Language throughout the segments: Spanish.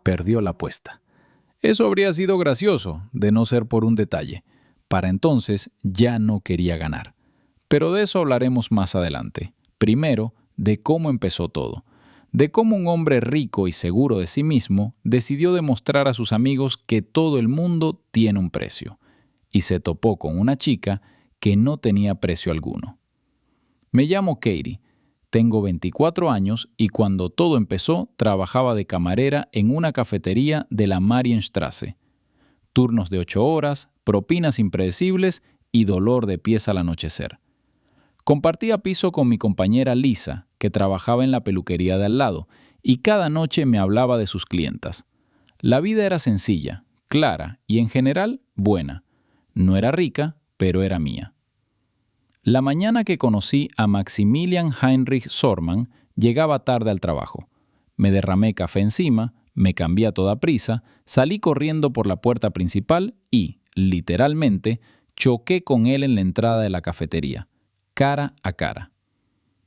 perdió la apuesta. Eso habría sido gracioso, de no ser por un detalle. Para entonces ya no quería ganar. Pero de eso hablaremos más adelante. Primero, de cómo empezó todo. De cómo un hombre rico y seguro de sí mismo decidió demostrar a sus amigos que todo el mundo tiene un precio. Y se topó con una chica que no tenía precio alguno. Me llamo Katie, tengo 24 años y cuando todo empezó trabajaba de camarera en una cafetería de la Marienstraße. Turnos de 8 horas, propinas impredecibles y dolor de pies al anochecer. Compartía piso con mi compañera Lisa, que trabajaba en la peluquería de al lado, y cada noche me hablaba de sus clientas. La vida era sencilla, clara y en general buena. No era rica, pero era mía. La mañana que conocí a Maximilian Heinrich Sormann, llegaba tarde al trabajo. Me derramé café encima, me cambié a toda prisa, salí corriendo por la puerta principal y, literalmente, choqué con él en la entrada de la cafetería, cara a cara.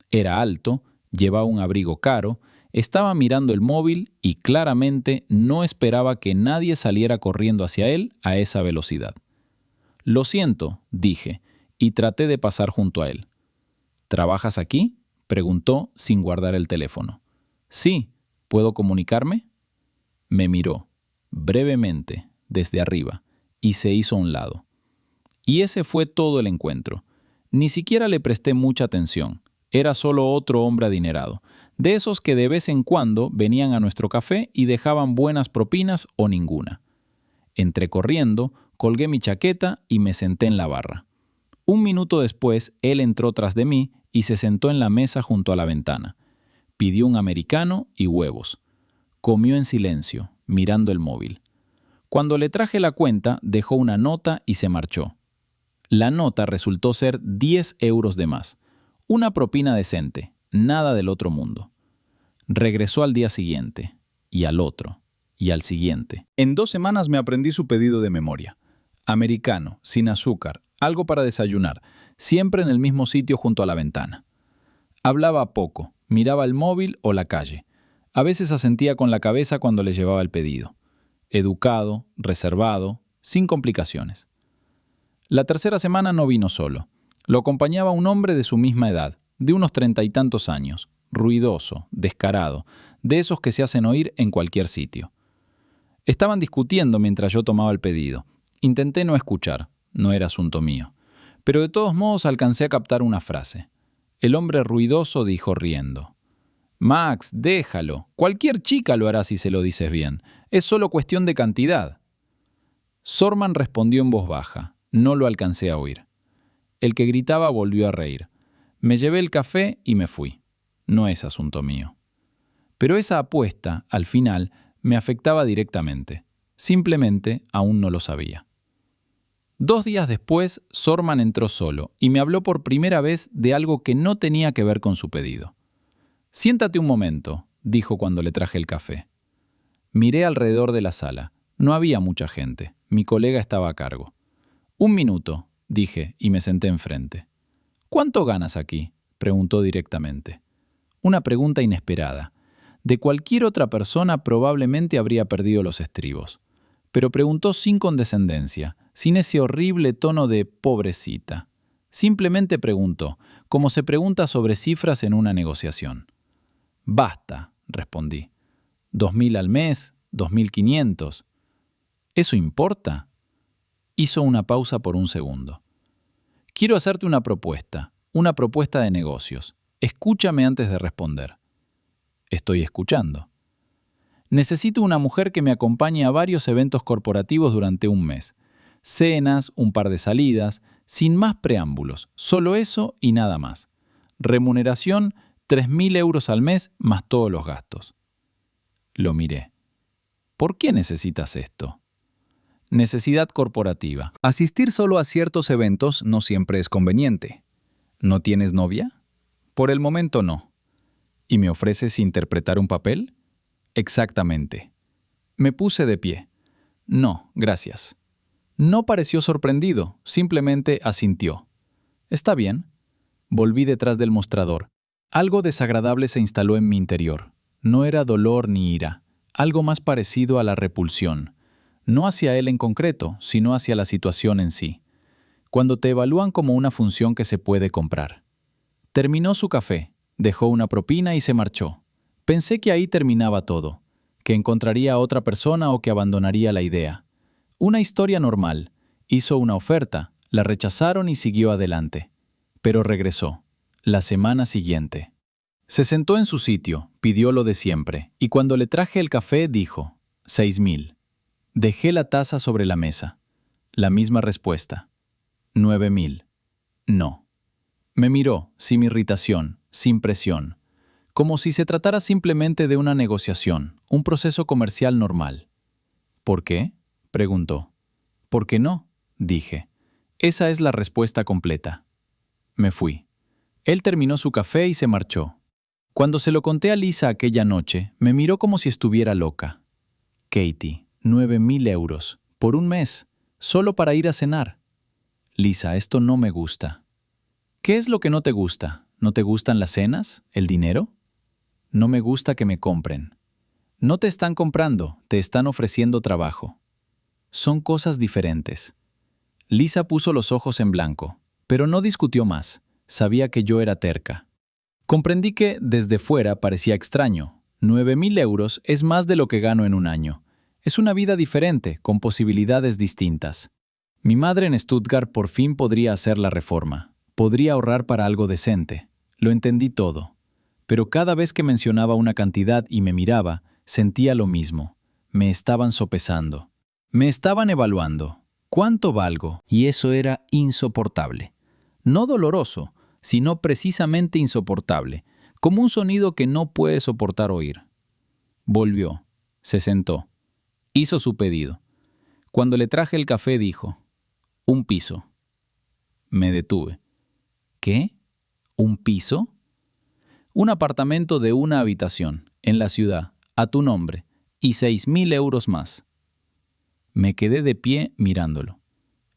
Era alto, llevaba un abrigo caro, estaba mirando el móvil y claramente no esperaba que nadie saliera corriendo hacia él a esa velocidad. «Lo siento», dije, y traté de pasar junto a él. «¿Trabajas aquí?», preguntó sin guardar el teléfono. «Sí, ¿puedo comunicarme?». Me miró, brevemente, desde arriba, y se hizo a un lado. Y ese fue todo el encuentro. Ni siquiera le presté mucha atención. Era solo otro hombre adinerado, de esos que de vez en cuando venían a nuestro café y dejaban buenas propinas o ninguna. Entré corriendo, colgué mi chaqueta y me senté en la barra. Un minuto después, él entró tras de mí y se sentó en la mesa junto a la ventana. Pidió un americano y huevos. Comió en silencio, mirando el móvil. Cuando le traje la cuenta, dejó una nota y se marchó. La nota resultó ser 10 euros de más. Una propina decente, nada del otro mundo. Regresó al día siguiente, y al otro, y al siguiente. En 2 semanas me aprendí su pedido de memoria. Americano, sin azúcar, algo para desayunar, siempre en el mismo sitio junto a la ventana. Hablaba poco, miraba el móvil o la calle. A veces asentía con la cabeza cuando le llevaba el pedido. Educado, reservado, sin complicaciones. La tercera semana no vino solo. Lo acompañaba un hombre de su misma edad, de unos 30 y tantos años, ruidoso, descarado, de esos que se hacen oír en cualquier sitio. Estaban discutiendo mientras yo tomaba el pedido. Intenté no escuchar, no era asunto mío. Pero de todos modos alcancé a captar una frase. El hombre ruidoso dijo riendo: «Max, déjalo. Cualquier chica lo hará si se lo dices bien. Es solo cuestión de cantidad». Sormann respondió en voz baja. No lo alcancé a oír. El que gritaba volvió a reír. Me llevé el café y me fui. No es asunto mío. Pero esa apuesta, al final, me afectaba directamente. Simplemente aún no lo sabía. 2 días después, Sormann entró solo y me habló por primera vez de algo que no tenía que ver con su pedido. «Siéntate un momento», dijo cuando le traje el café. Miré alrededor de la sala. No había mucha gente. Mi colega estaba a cargo. «Un minuto», dije, y me senté enfrente. «¿Cuánto ganas aquí?», preguntó directamente. Una pregunta inesperada. De cualquier otra persona probablemente habría perdido los estribos. Pero preguntó sin condescendencia, sin ese horrible tono de pobrecita. Simplemente preguntó, como se pregunta sobre cifras en una negociación. «Basta», respondí. «¿2.000 al mes? ¿2.500? ¿Eso importa?». Hizo una pausa por un segundo. «Quiero hacerte una propuesta de negocios. Escúchame antes de responder». «Estoy escuchando». «Necesito una mujer que me acompañe a varios eventos corporativos durante un mes. Cenas, un par de salidas, sin más preámbulos, solo eso y nada más. Remuneración, 3.000 euros al mes más todos los gastos». Lo miré. «¿Por qué necesitas esto?». Necesidad corporativa. Asistir solo a ciertos eventos no siempre es conveniente. ¿No tienes novia? Por el momento no. ¿Y me ofreces interpretar un papel? Exactamente. Me puse de pie. No, gracias. No pareció sorprendido, simplemente asintió. Está bien. Volví detrás del mostrador. Algo desagradable se instaló en mi interior. No era dolor ni ira. algo más parecido a la repulsión, no hacia él en concreto, sino hacia la situación en sí, cuando te evalúan como una función que se puede comprar. Terminó su café, dejó una propina y se marchó. Pensé que ahí terminaba todo, que encontraría a otra persona o que abandonaría la idea. Una historia normal. Hizo una oferta, la rechazaron y siguió adelante. Pero regresó, la semana siguiente. Se sentó en su sitio, pidió lo de siempre, y cuando le traje el café dijo, 6,000. Dejé la taza sobre la mesa. La misma respuesta. 9,000. No. Me miró, sin irritación, sin presión, como si se tratara simplemente de una negociación, un proceso comercial normal. ¿Por qué?, preguntó. ¿Por qué no?, dije. Esa es la respuesta completa. Me fui. Él terminó su café y se marchó. Cuando se lo conté a Lisa aquella noche, me miró como si estuviera loca. Katie, 9,000 euros, por un mes, solo para ir a cenar. Lisa, esto no me gusta. ¿Qué es lo que no te gusta? ¿No te gustan las cenas? ¿El dinero? No me gusta que me compren. No te están comprando, te están ofreciendo trabajo. Son cosas diferentes. Lisa puso los ojos en blanco, pero no discutió más. Sabía que yo era terca. Comprendí que, desde fuera, parecía extraño. 9,000 euros es más de lo que gano en un año. Es una vida diferente, con posibilidades distintas. Mi madre en Stuttgart por fin podría hacer la reforma. Podría ahorrar para algo decente. Lo entendí todo. Pero cada vez que mencionaba una cantidad y me miraba, sentía lo mismo. Me estaban sopesando. Me estaban evaluando. ¿Cuánto valgo? Y eso era insoportable. No doloroso, sino precisamente insoportable, como un sonido que no puede soportar oír. Volvió. Se sentó. Hizo su pedido. Cuando le traje el café dijo, 1 piso. Me detuve. ¿Qué? ¿Un piso? Un apartamento de 1 habitación, en la ciudad, a tu nombre, y 6,000 euros más. Me quedé de pie mirándolo.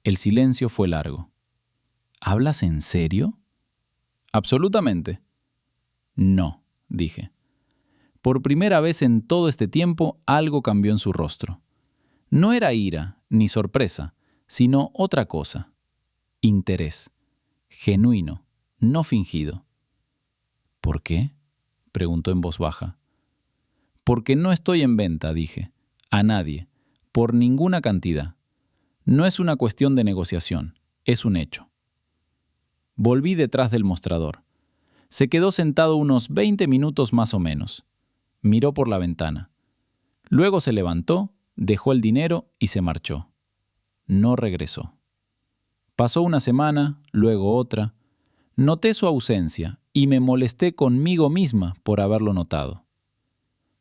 El silencio fue largo. ¿Hablas en serio? Absolutamente. No, dije. Por primera vez en todo este tiempo, algo cambió en su rostro. No era ira ni sorpresa, sino otra cosa. Interés. Genuino, no fingido. ¿Por qué?, preguntó en voz baja. Porque no estoy en venta, dije. A nadie. Por ninguna cantidad. No es una cuestión de negociación. Es un hecho. Volví detrás del mostrador. Se quedó sentado unos 20 minutos más o menos. Miró por la ventana. Luego se levantó, dejó el dinero y se marchó. No regresó. Pasó una semana, luego otra. Noté su ausencia y me molesté conmigo misma por haberlo notado.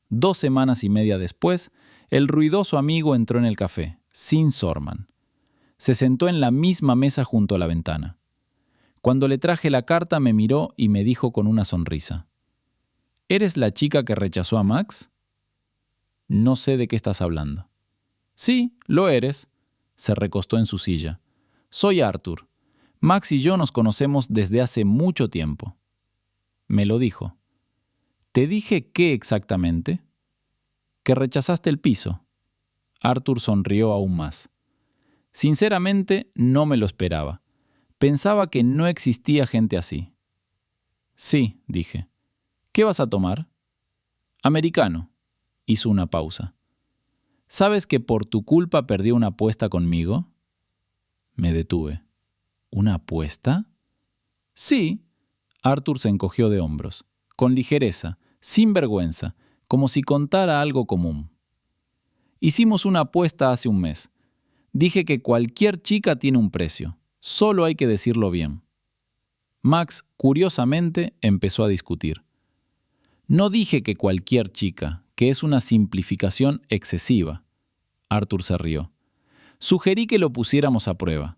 2 semanas y media después, el ruidoso amigo entró en el café, sin Sorman. Se sentó en la misma mesa junto a la ventana. Cuando le traje la carta me miró y me dijo con una sonrisa. ¿Eres la chica que rechazó a Max? No sé de qué estás hablando. Sí, lo eres. Se recostó en su silla. Soy Arthur. Max y yo nos conocemos desde hace mucho tiempo. Me lo dijo. ¿Te dije qué exactamente? Que rechazaste el piso. Arthur sonrió aún más. Sinceramente, no me lo esperaba. Pensaba que no existía gente así. Sí, dije. ¿Qué vas a tomar? Americano. Hizo una pausa. ¿Sabes que por tu culpa perdí una apuesta conmigo? Me detuve. ¿Una apuesta? Sí. Arthur se encogió de hombros, con ligereza, sin vergüenza, como si contara algo común. Hicimos una apuesta hace un mes. Dije que cualquier chica tiene un precio, solo hay que decirlo bien. Max, curiosamente, empezó a discutir. No dije que cualquier chica, que es una simplificación excesiva. Arthur se rió. Sugerí que lo pusiéramos a prueba.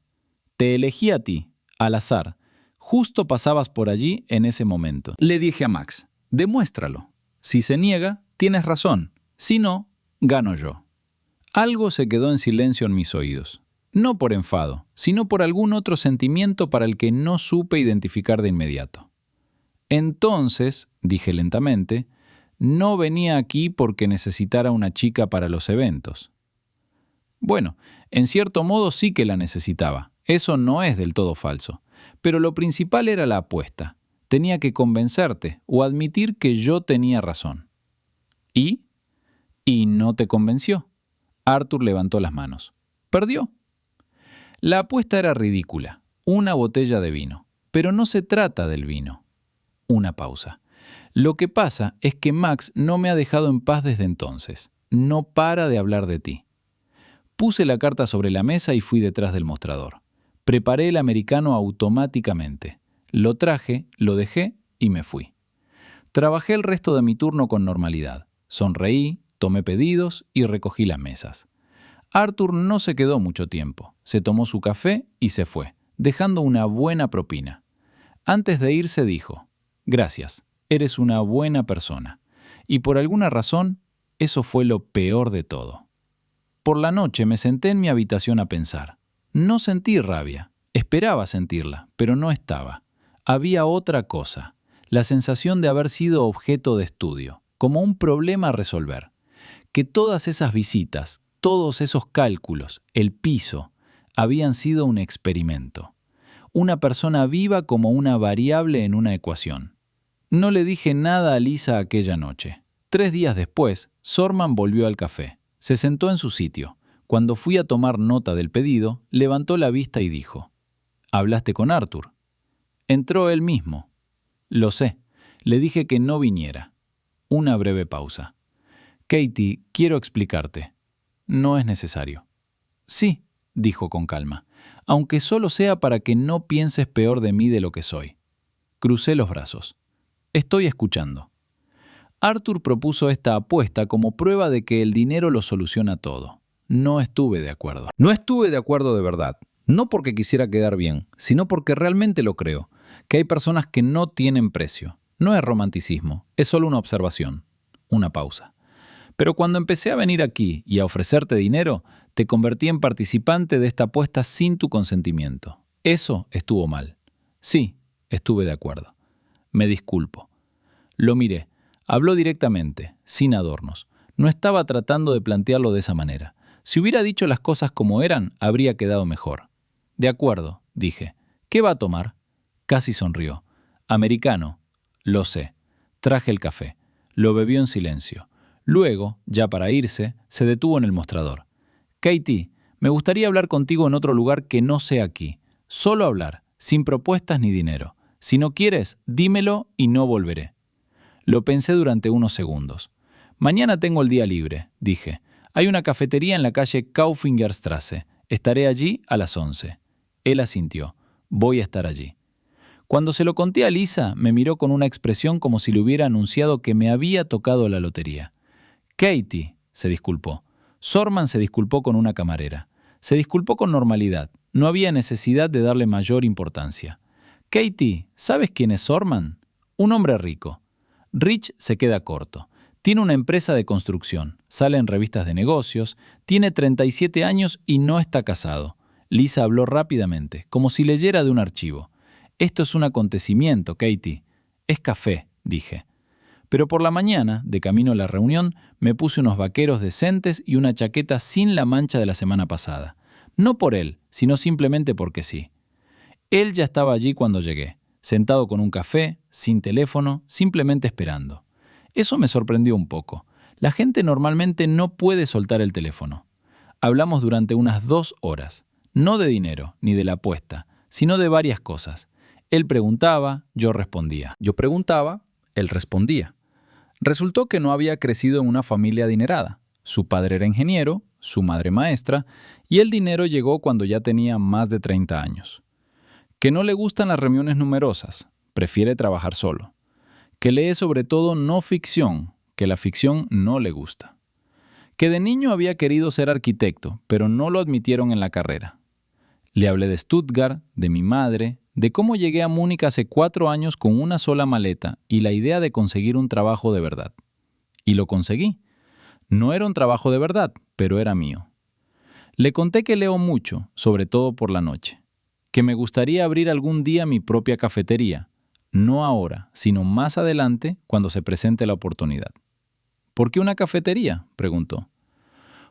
Te elegí a ti, al azar. Justo pasabas por allí en ese momento. Le dije a Max, demuéstralo. Si se niega, tienes razón. Si no, gano yo. Algo se quedó en silencio en mis oídos. No por enfado, sino por algún otro sentimiento para el que no supe identificar de inmediato. Entonces, dije lentamente, No venía aquí porque necesitara una chica para los eventos. Bueno, en cierto modo sí que la necesitaba. Eso no es del todo falso. Pero lo principal era la apuesta. Tenía que convencerte o admitir que yo tenía razón. ¿Y? Y no te convenció. Arthur levantó las manos. Perdió. La apuesta era ridícula. Una botella de vino. Pero no se trata del vino. Una pausa. Lo que pasa es que Max no me ha dejado en paz desde entonces. No para de hablar de ti. Puse la carta sobre la mesa y fui detrás del mostrador. Preparé el americano automáticamente. Lo traje, lo dejé y me fui. Trabajé el resto de mi turno con normalidad. Sonreí, tomé pedidos y recogí las mesas. Arthur no se quedó mucho tiempo. Se tomó su café y se fue, dejando una buena propina. Antes de irse dijo: «Gracias, eres una buena persona». Y por alguna razón, eso fue lo peor de todo. Por la noche me senté en mi habitación a pensar. No sentí rabia. Esperaba sentirla, pero no estaba. Había otra cosa, la sensación de haber sido objeto de estudio, como un problema a resolver. Que todas esas visitas, todos esos cálculos, el piso, habían sido un experimento. Una persona viva como una variable en una ecuación. No le dije nada a Lisa aquella noche. 3 días después, Sorman volvió al café. Se sentó en su sitio. Cuando fui a tomar nota del pedido, levantó la vista y dijo: «¿Hablaste con Arthur?» Entró él mismo. «Lo sé. Le dije que no viniera». Una breve pausa. «Katie, quiero explicarte». «No es necesario». «Sí», dijo con calma, «aunque solo sea para que no pienses peor de mí de lo que soy». Crucé los brazos. «Estoy escuchando». Arthur propuso esta apuesta como prueba de que el dinero lo soluciona todo. No estuve de acuerdo. No estuve de acuerdo de verdad. No porque quisiera quedar bien, sino porque realmente lo creo. Que hay personas que no tienen precio. No es romanticismo, es solo una observación. Una pausa. Pero cuando empecé a venir aquí y a ofrecerte dinero, te convertí en participante de esta apuesta sin tu consentimiento. Eso estuvo mal. Sí, estuve de acuerdo. Me disculpo. Lo miré. Habló directamente, sin adornos. No estaba tratando de plantearlo de esa manera. Si hubiera dicho las cosas como eran, habría quedado mejor. «De acuerdo», dije. «¿Qué va a tomar?» Casi sonrió. «Americano». «Lo sé». Traje el café. Lo bebió en silencio. Luego, ya para irse, se detuvo en el mostrador. «Katie, me gustaría hablar contigo en otro lugar que no sea aquí. Solo hablar, sin propuestas ni dinero. Si no quieres, dímelo y no volveré». Lo pensé durante unos segundos. «Mañana tengo el día libre», dije. «Hay una cafetería en la calle Kaufingerstrasse. Estaré allí a las 11». Él asintió. «Voy a estar allí». Cuando se lo conté a Lisa, me miró con una expresión como si le hubiera anunciado que me había tocado la lotería. «Katie», se disculpó. Sorman se disculpó con una camarera. Se disculpó con normalidad. No había necesidad de darle mayor importancia. «Katie, ¿sabes quién es Sorman?» «Un hombre rico». Rich se queda corto. Tiene una empresa de construcción, sale en revistas de negocios, tiene 37 años y no está casado. Lisa habló rápidamente, como si leyera de un archivo. «Esto es un acontecimiento, Katie». «Es café», dije. Pero por la mañana, de camino a la reunión, me puse unos vaqueros decentes y una chaqueta sin la mancha de la semana pasada. No por él, sino simplemente porque sí. Él ya estaba allí cuando llegué, sentado con un café, sin teléfono, simplemente esperando. Eso me sorprendió un poco. La gente normalmente no puede soltar el teléfono. Hablamos durante unas 2 horas, no de dinero ni de la apuesta, sino de varias cosas. Él preguntaba, yo respondía. Yo preguntaba, él respondía. Resultó que no había crecido en una familia adinerada. Su padre era ingeniero, su madre maestra, y el dinero llegó cuando ya tenía más de 30 años. Que no le gustan las reuniones numerosas, prefiere trabajar solo. Que lee sobre todo no ficción, que la ficción no le gusta. Que de niño había querido ser arquitecto, pero no lo admitieron en la carrera. Le hablé de Stuttgart, de mi madre, de cómo llegué a Múnich hace 4 años con una sola maleta y la idea de conseguir un trabajo de verdad. Y lo conseguí. No era un trabajo de verdad, pero era mío. Le conté que leo mucho, sobre todo por la noche. Que me gustaría abrir algún día mi propia cafetería. No ahora, sino más adelante cuando se presente la oportunidad. ¿Por qué una cafetería?, preguntó.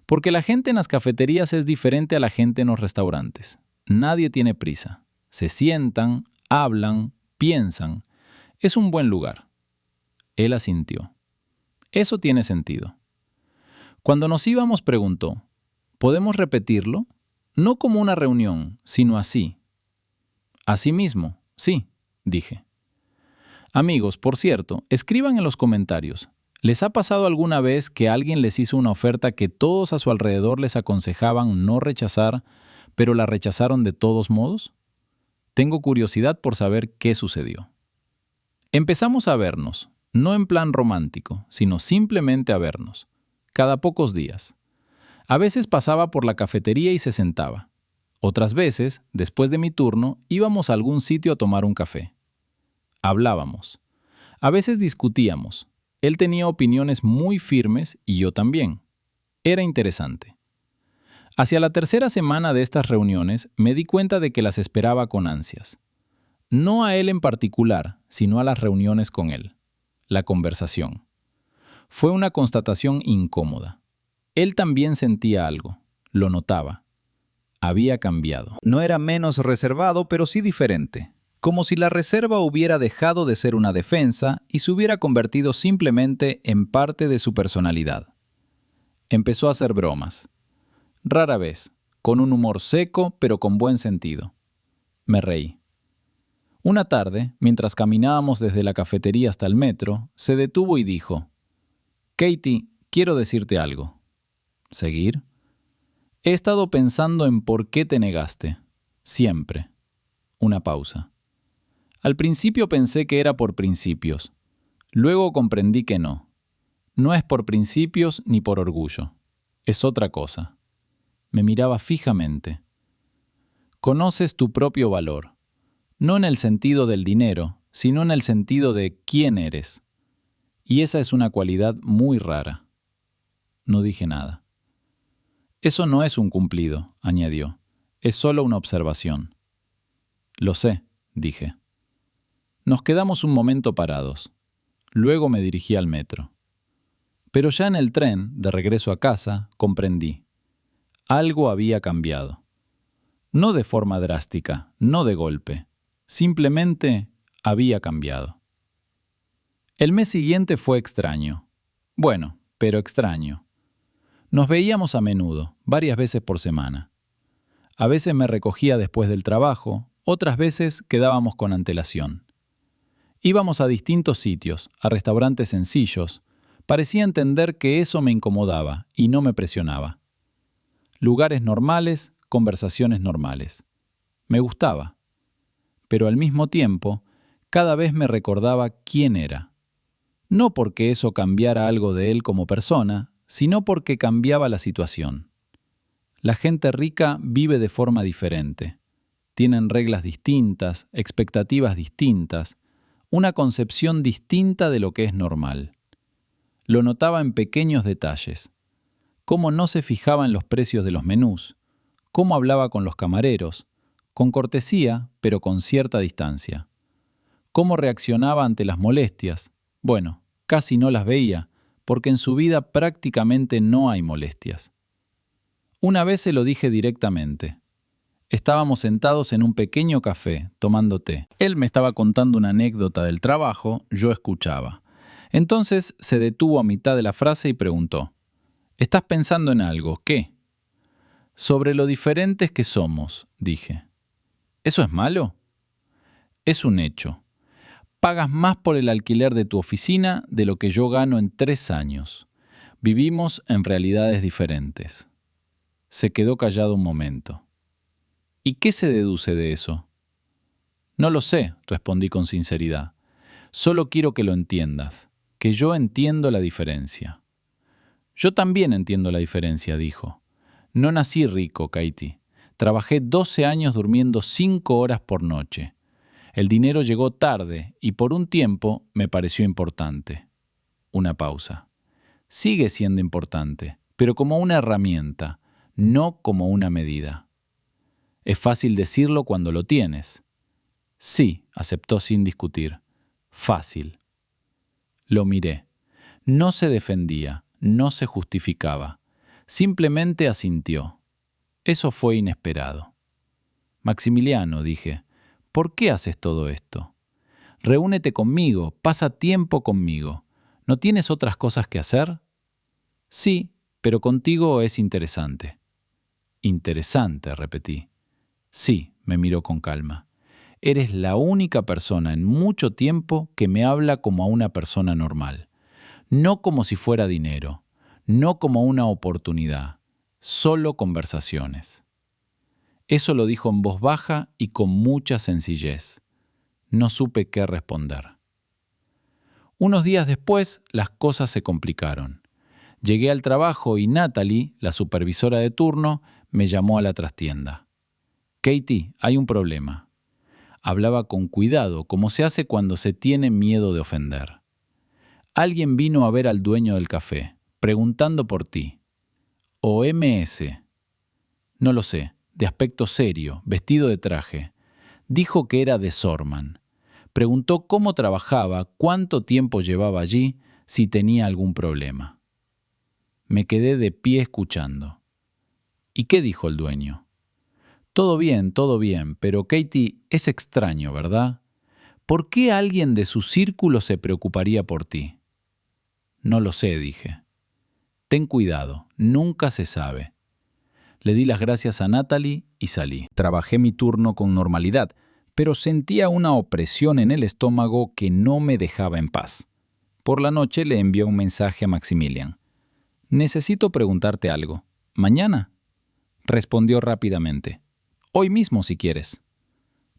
Porque la gente en las cafeterías es diferente a la gente en los restaurantes. Nadie tiene prisa. Se sientan, hablan, piensan. Es un buen lugar. Él asintió. Eso tiene sentido. Cuando nos íbamos preguntó, ¿podemos repetirlo? No como una reunión, sino así. Así mismo, sí, dije. Amigos, por cierto, escriban en los comentarios. ¿Les ha pasado alguna vez que alguien les hizo una oferta que todos a su alrededor les aconsejaban no rechazar, pero la rechazaron de todos modos? Tengo curiosidad por saber qué sucedió. Empezamos a vernos, no en plan romántico, sino simplemente a vernos, cada pocos días. A veces pasaba por la cafetería y se sentaba. Otras veces, después de mi turno, íbamos a algún sitio a tomar un café. Hablábamos. A veces discutíamos. Él tenía opiniones muy firmes y yo también. Era interesante. Hacia la tercera semana de estas reuniones me di cuenta de que las esperaba con ansias. No a él en particular, sino a las reuniones con él. La conversación. Fue una constatación incómoda. Él también sentía algo. Lo notaba. Había cambiado. No era menos reservado, pero sí diferente. Como si la reserva hubiera dejado de ser una defensa y se hubiera convertido simplemente en parte de su personalidad. Empezó a hacer bromas. Rara vez, con un humor seco, pero con buen sentido. Me reí. Una tarde, mientras caminábamos desde la cafetería hasta el metro, se detuvo y dijo: «Katie, quiero decirte algo». ¿Seguir? He estado pensando en por qué te negaste. Siempre. Una pausa. Al principio pensé que era por principios. Luego comprendí que no. No es por principios ni por orgullo. Es otra cosa. Me miraba fijamente. Conoces tu propio valor. No en el sentido del dinero, sino en el sentido de quién eres. Y esa es una cualidad muy rara. No dije nada. Eso no es un cumplido, añadió. Es solo una observación. Lo sé, dije. Nos quedamos un momento parados. Luego me dirigí al metro. Pero ya en el tren, de regreso a casa, comprendí. Algo había cambiado. No de forma drástica, no de golpe. Simplemente había cambiado. El mes siguiente fue extraño. Bueno, pero extraño. Nos veíamos a menudo, varias veces por semana. A veces me recogía después del trabajo, otras veces quedábamos con antelación. Íbamos a distintos sitios, a restaurantes sencillos. Parecía entender que eso me incomodaba y no me presionaba. Lugares normales, conversaciones normales. Me gustaba. Pero al mismo tiempo, cada vez me recordaba quién era. No porque eso cambiara algo de él como persona, sino porque cambiaba la situación. La gente rica vive de forma diferente. Tienen reglas distintas, expectativas distintas, una concepción distinta de lo que es normal. Lo notaba en pequeños detalles. Cómo no se fijaba en los precios de los menús, cómo hablaba con los camareros, con cortesía, pero con cierta distancia. Cómo reaccionaba ante las molestias. Bueno, casi no las veía, porque en su vida prácticamente no hay molestias. Una vez se lo dije directamente. Estábamos sentados en un pequeño café, tomando té. Él me estaba contando una anécdota del trabajo, yo escuchaba. Entonces se detuvo a mitad de la frase y preguntó: «¿Estás pensando en algo? ¿Qué?» «Sobre lo diferentes que somos», dije. ¿Eso es malo? Es un hecho. Pagas más por el alquiler de tu oficina de lo que yo gano en 3 años. Vivimos en realidades diferentes. Se quedó callado un momento. ¿Y qué se deduce de eso? No lo sé, respondí con sinceridad. Solo quiero que lo entiendas, que yo entiendo la diferencia. Yo también entiendo la diferencia, dijo. No nací rico, Katie. Trabajé 12 años durmiendo 5 horas por noche. El dinero llegó tarde y por un tiempo me pareció importante. Una pausa. Sigue siendo importante, pero como una herramienta, no como una medida. Es fácil decirlo cuando lo tienes. Sí, aceptó sin discutir. Fácil. Lo miré. No se defendía, no se justificaba. Simplemente asintió. Eso fue inesperado. Maximiliano, dije, ¿por qué haces todo esto? Reúnete conmigo, pasa tiempo conmigo. ¿No tienes otras cosas que hacer? Sí, pero contigo es interesante. Interesante, repetí. Sí, me miró con calma. Eres la única persona en mucho tiempo que me habla como a una persona normal. No como si fuera dinero, no como una oportunidad, solo conversaciones. Eso lo dijo en voz baja y con mucha sencillez. No supe qué responder. Unos días después, las cosas se complicaron. Llegué al trabajo y Natalie, la supervisora de turno, me llamó a la trastienda. Katie, hay un problema. Hablaba con cuidado, como se hace cuando se tiene miedo de ofender. Alguien vino a ver al dueño del café, preguntando por ti. OMS. No lo sé, de aspecto serio, vestido de traje. Dijo que era de Sorman. Preguntó cómo trabajaba, cuánto tiempo llevaba allí, si tenía algún problema. Me quedé de pie escuchando. ¿Y qué dijo el dueño? Todo bien, pero Katie, es extraño, ¿verdad? ¿Por qué alguien de su círculo se preocuparía por ti? No lo sé, dije. Ten cuidado, nunca se sabe. Le di las gracias a Natalie y salí. Trabajé mi turno con normalidad, pero sentía una opresión en el estómago que no me dejaba en paz. Por la noche le envié un mensaje a Maximilian. Necesito preguntarte algo. ¿Mañana? Respondió rápidamente. Hoy mismo, si quieres.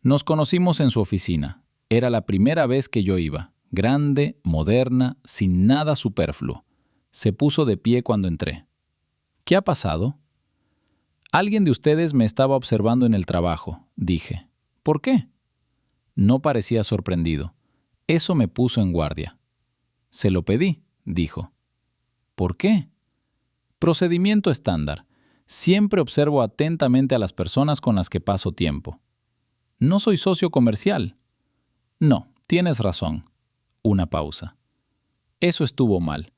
Nos conocimos en su oficina. Era la primera vez que yo iba. Grande, moderna, sin nada superfluo. Se puso de pie cuando entré. ¿Qué ha pasado? Alguien de ustedes me estaba observando en el trabajo, dije. ¿Por qué? No parecía sorprendido. Eso me puso en guardia. Se lo pedí, dijo. ¿Por qué? Procedimiento estándar. Siempre observo atentamente a las personas con las que paso tiempo. ¿No soy socio comercial? No, tienes razón. Una pausa. Eso estuvo mal.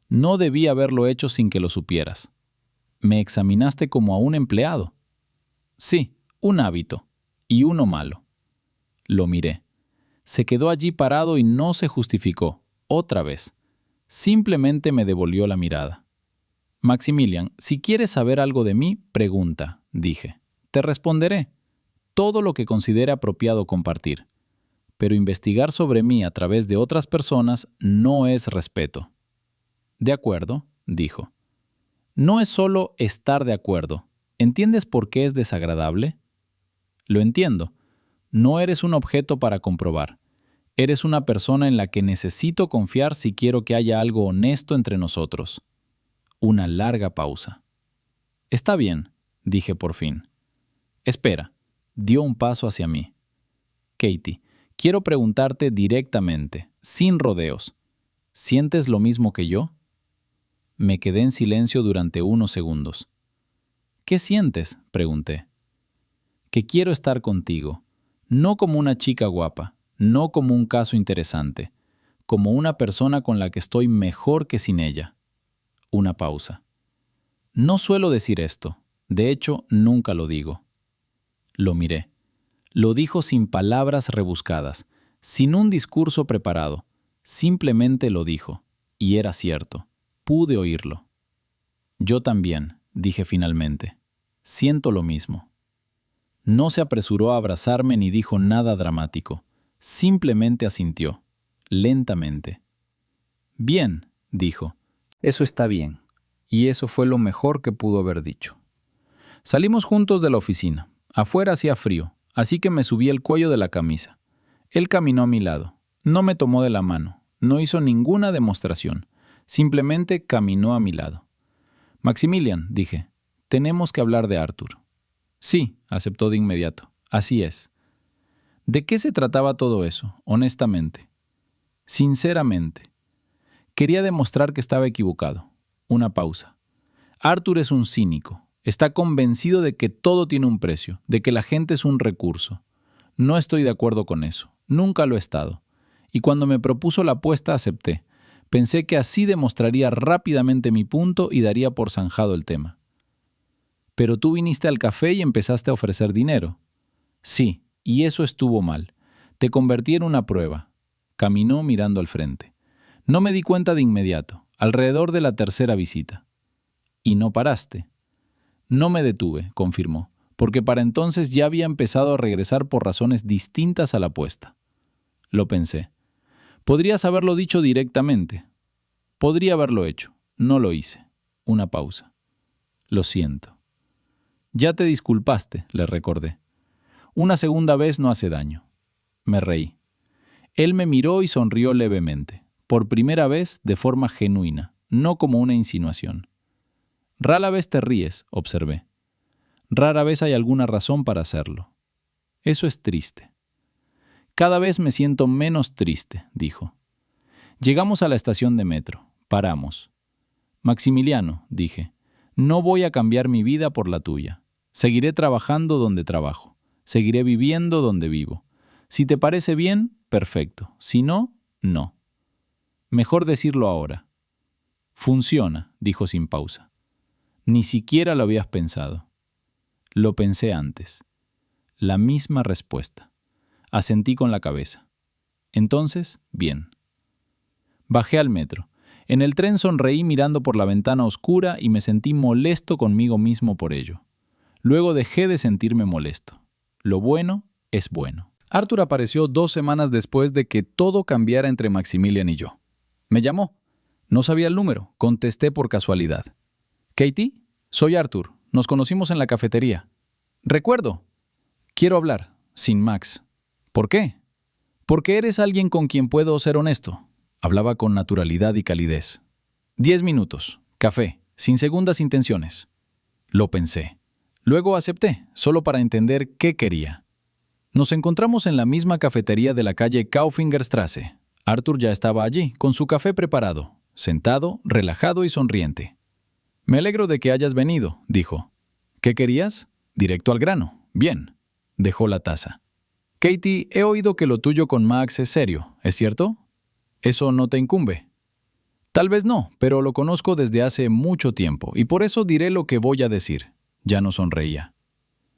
No debí haberlo hecho sin que lo supieras. ¿Me examinaste como a un empleado? Sí, un hábito. Y uno malo. Lo miré. Se quedó allí parado y no se justificó. Otra vez. Simplemente me devolvió la mirada. Maximilian, si quieres saber algo de mí, pregunta, dije. Te responderé. Todo lo que considere apropiado compartir. Pero investigar sobre mí a través de otras personas no es respeto. De acuerdo, dijo. No es solo estar de acuerdo. ¿Entiendes por qué es desagradable? Lo entiendo. No eres un objeto para comprobar. Eres una persona en la que necesito confiar si quiero que haya algo honesto entre nosotros. Una larga pausa. Está bien, dije por fin. Espera, dio un paso hacia mí. Katie, quiero preguntarte directamente, sin rodeos. ¿Sientes lo mismo que yo? Me quedé en silencio durante unos segundos. ¿Qué sientes?, pregunté. Que quiero estar contigo, no como una chica guapa, no como un caso interesante, como una persona con la que estoy mejor que sin ella. Una pausa. No suelo decir esto, de hecho, nunca lo digo. Lo miré. Lo dijo sin palabras rebuscadas, sin un discurso preparado. Simplemente lo dijo, y era cierto. Pude oírlo. Yo también, dije finalmente. Siento lo mismo. No se apresuró a abrazarme ni dijo nada dramático. Simplemente asintió, lentamente. Bien, dijo. Eso está bien. Y eso fue lo mejor que pudo haber dicho. Salimos juntos de la oficina. Afuera hacía frío, así que me subí el cuello de la camisa. Él caminó a mi lado. No me tomó de la mano. No hizo ninguna demostración. Simplemente caminó a mi lado. Maximilian, dije, tenemos que hablar de Arthur. Sí, aceptó de inmediato. Así es. ¿De qué se trataba todo eso, honestamente? Sinceramente. Quería demostrar que estaba equivocado. Una pausa. Arthur es un cínico. Está convencido de que todo tiene un precio, de que la gente es un recurso. No estoy de acuerdo con eso. Nunca lo he estado. Y cuando me propuso la apuesta acepté. Pensé que así demostraría rápidamente mi punto y daría por zanjado el tema. Pero tú viniste al café y empezaste a ofrecer dinero. Sí, y eso estuvo mal. Te convertí en una prueba. Caminó mirando al frente. No me di cuenta de inmediato, alrededor de la tercera visita. Y no paraste. No me detuve, confirmó, porque para entonces ya había empezado a regresar por razones distintas a la apuesta. Lo pensé. Podrías haberlo dicho directamente. Podría haberlo hecho. No lo hice. Una pausa. Lo siento. Ya te disculpaste, le recordé. Una segunda vez no hace daño. Me reí. Él me miró y sonrió levemente, por primera vez de forma genuina, no como una insinuación. Rara vez te ríes, observé. Rara vez hay alguna razón para hacerlo. Eso es triste. Cada vez me siento menos triste, dijo. Llegamos a la estación de metro. Paramos. Maximiliano, dije, no voy a cambiar mi vida por la tuya. Seguiré trabajando donde trabajo. Seguiré viviendo donde vivo. Si te parece bien, perfecto. Si no, no. Mejor decirlo ahora. Funciona, dijo sin pausa. Ni siquiera lo habías pensado. Lo pensé antes. La misma respuesta. Asentí con la cabeza. Entonces, bien. Bajé al metro. En el tren sonreí mirando por la ventana oscura y me sentí molesto conmigo mismo por ello. Luego dejé de sentirme molesto. Lo bueno es bueno. Arthur apareció 2 semanas después de que todo cambiara entre Maximilian y yo. Me llamó. No sabía el número. Contesté por casualidad. «¿Katie? Soy Arthur. Nos conocimos en la cafetería». «Recuerdo. Quiero hablar. Sin Max». «¿Por qué?» «Porque eres alguien con quien puedo ser honesto». Hablaba con naturalidad y calidez. 10 minutos. Café. Sin segundas intenciones. Lo pensé. Luego acepté, solo para entender qué quería. Nos encontramos en la misma cafetería de la calle Kaufingerstrasse. Arthur ya estaba allí, con su café preparado, sentado, relajado y sonriente. «Me alegro de que hayas venido», dijo. «¿Qué querías?» «Directo al grano». «Bien». Dejó la taza. «Katie, he oído que lo tuyo con Max es serio, ¿es cierto? ¿Eso no te incumbe?» «Tal vez no, pero lo conozco desde hace mucho tiempo, y por eso diré lo que voy a decir». Ya no sonreía.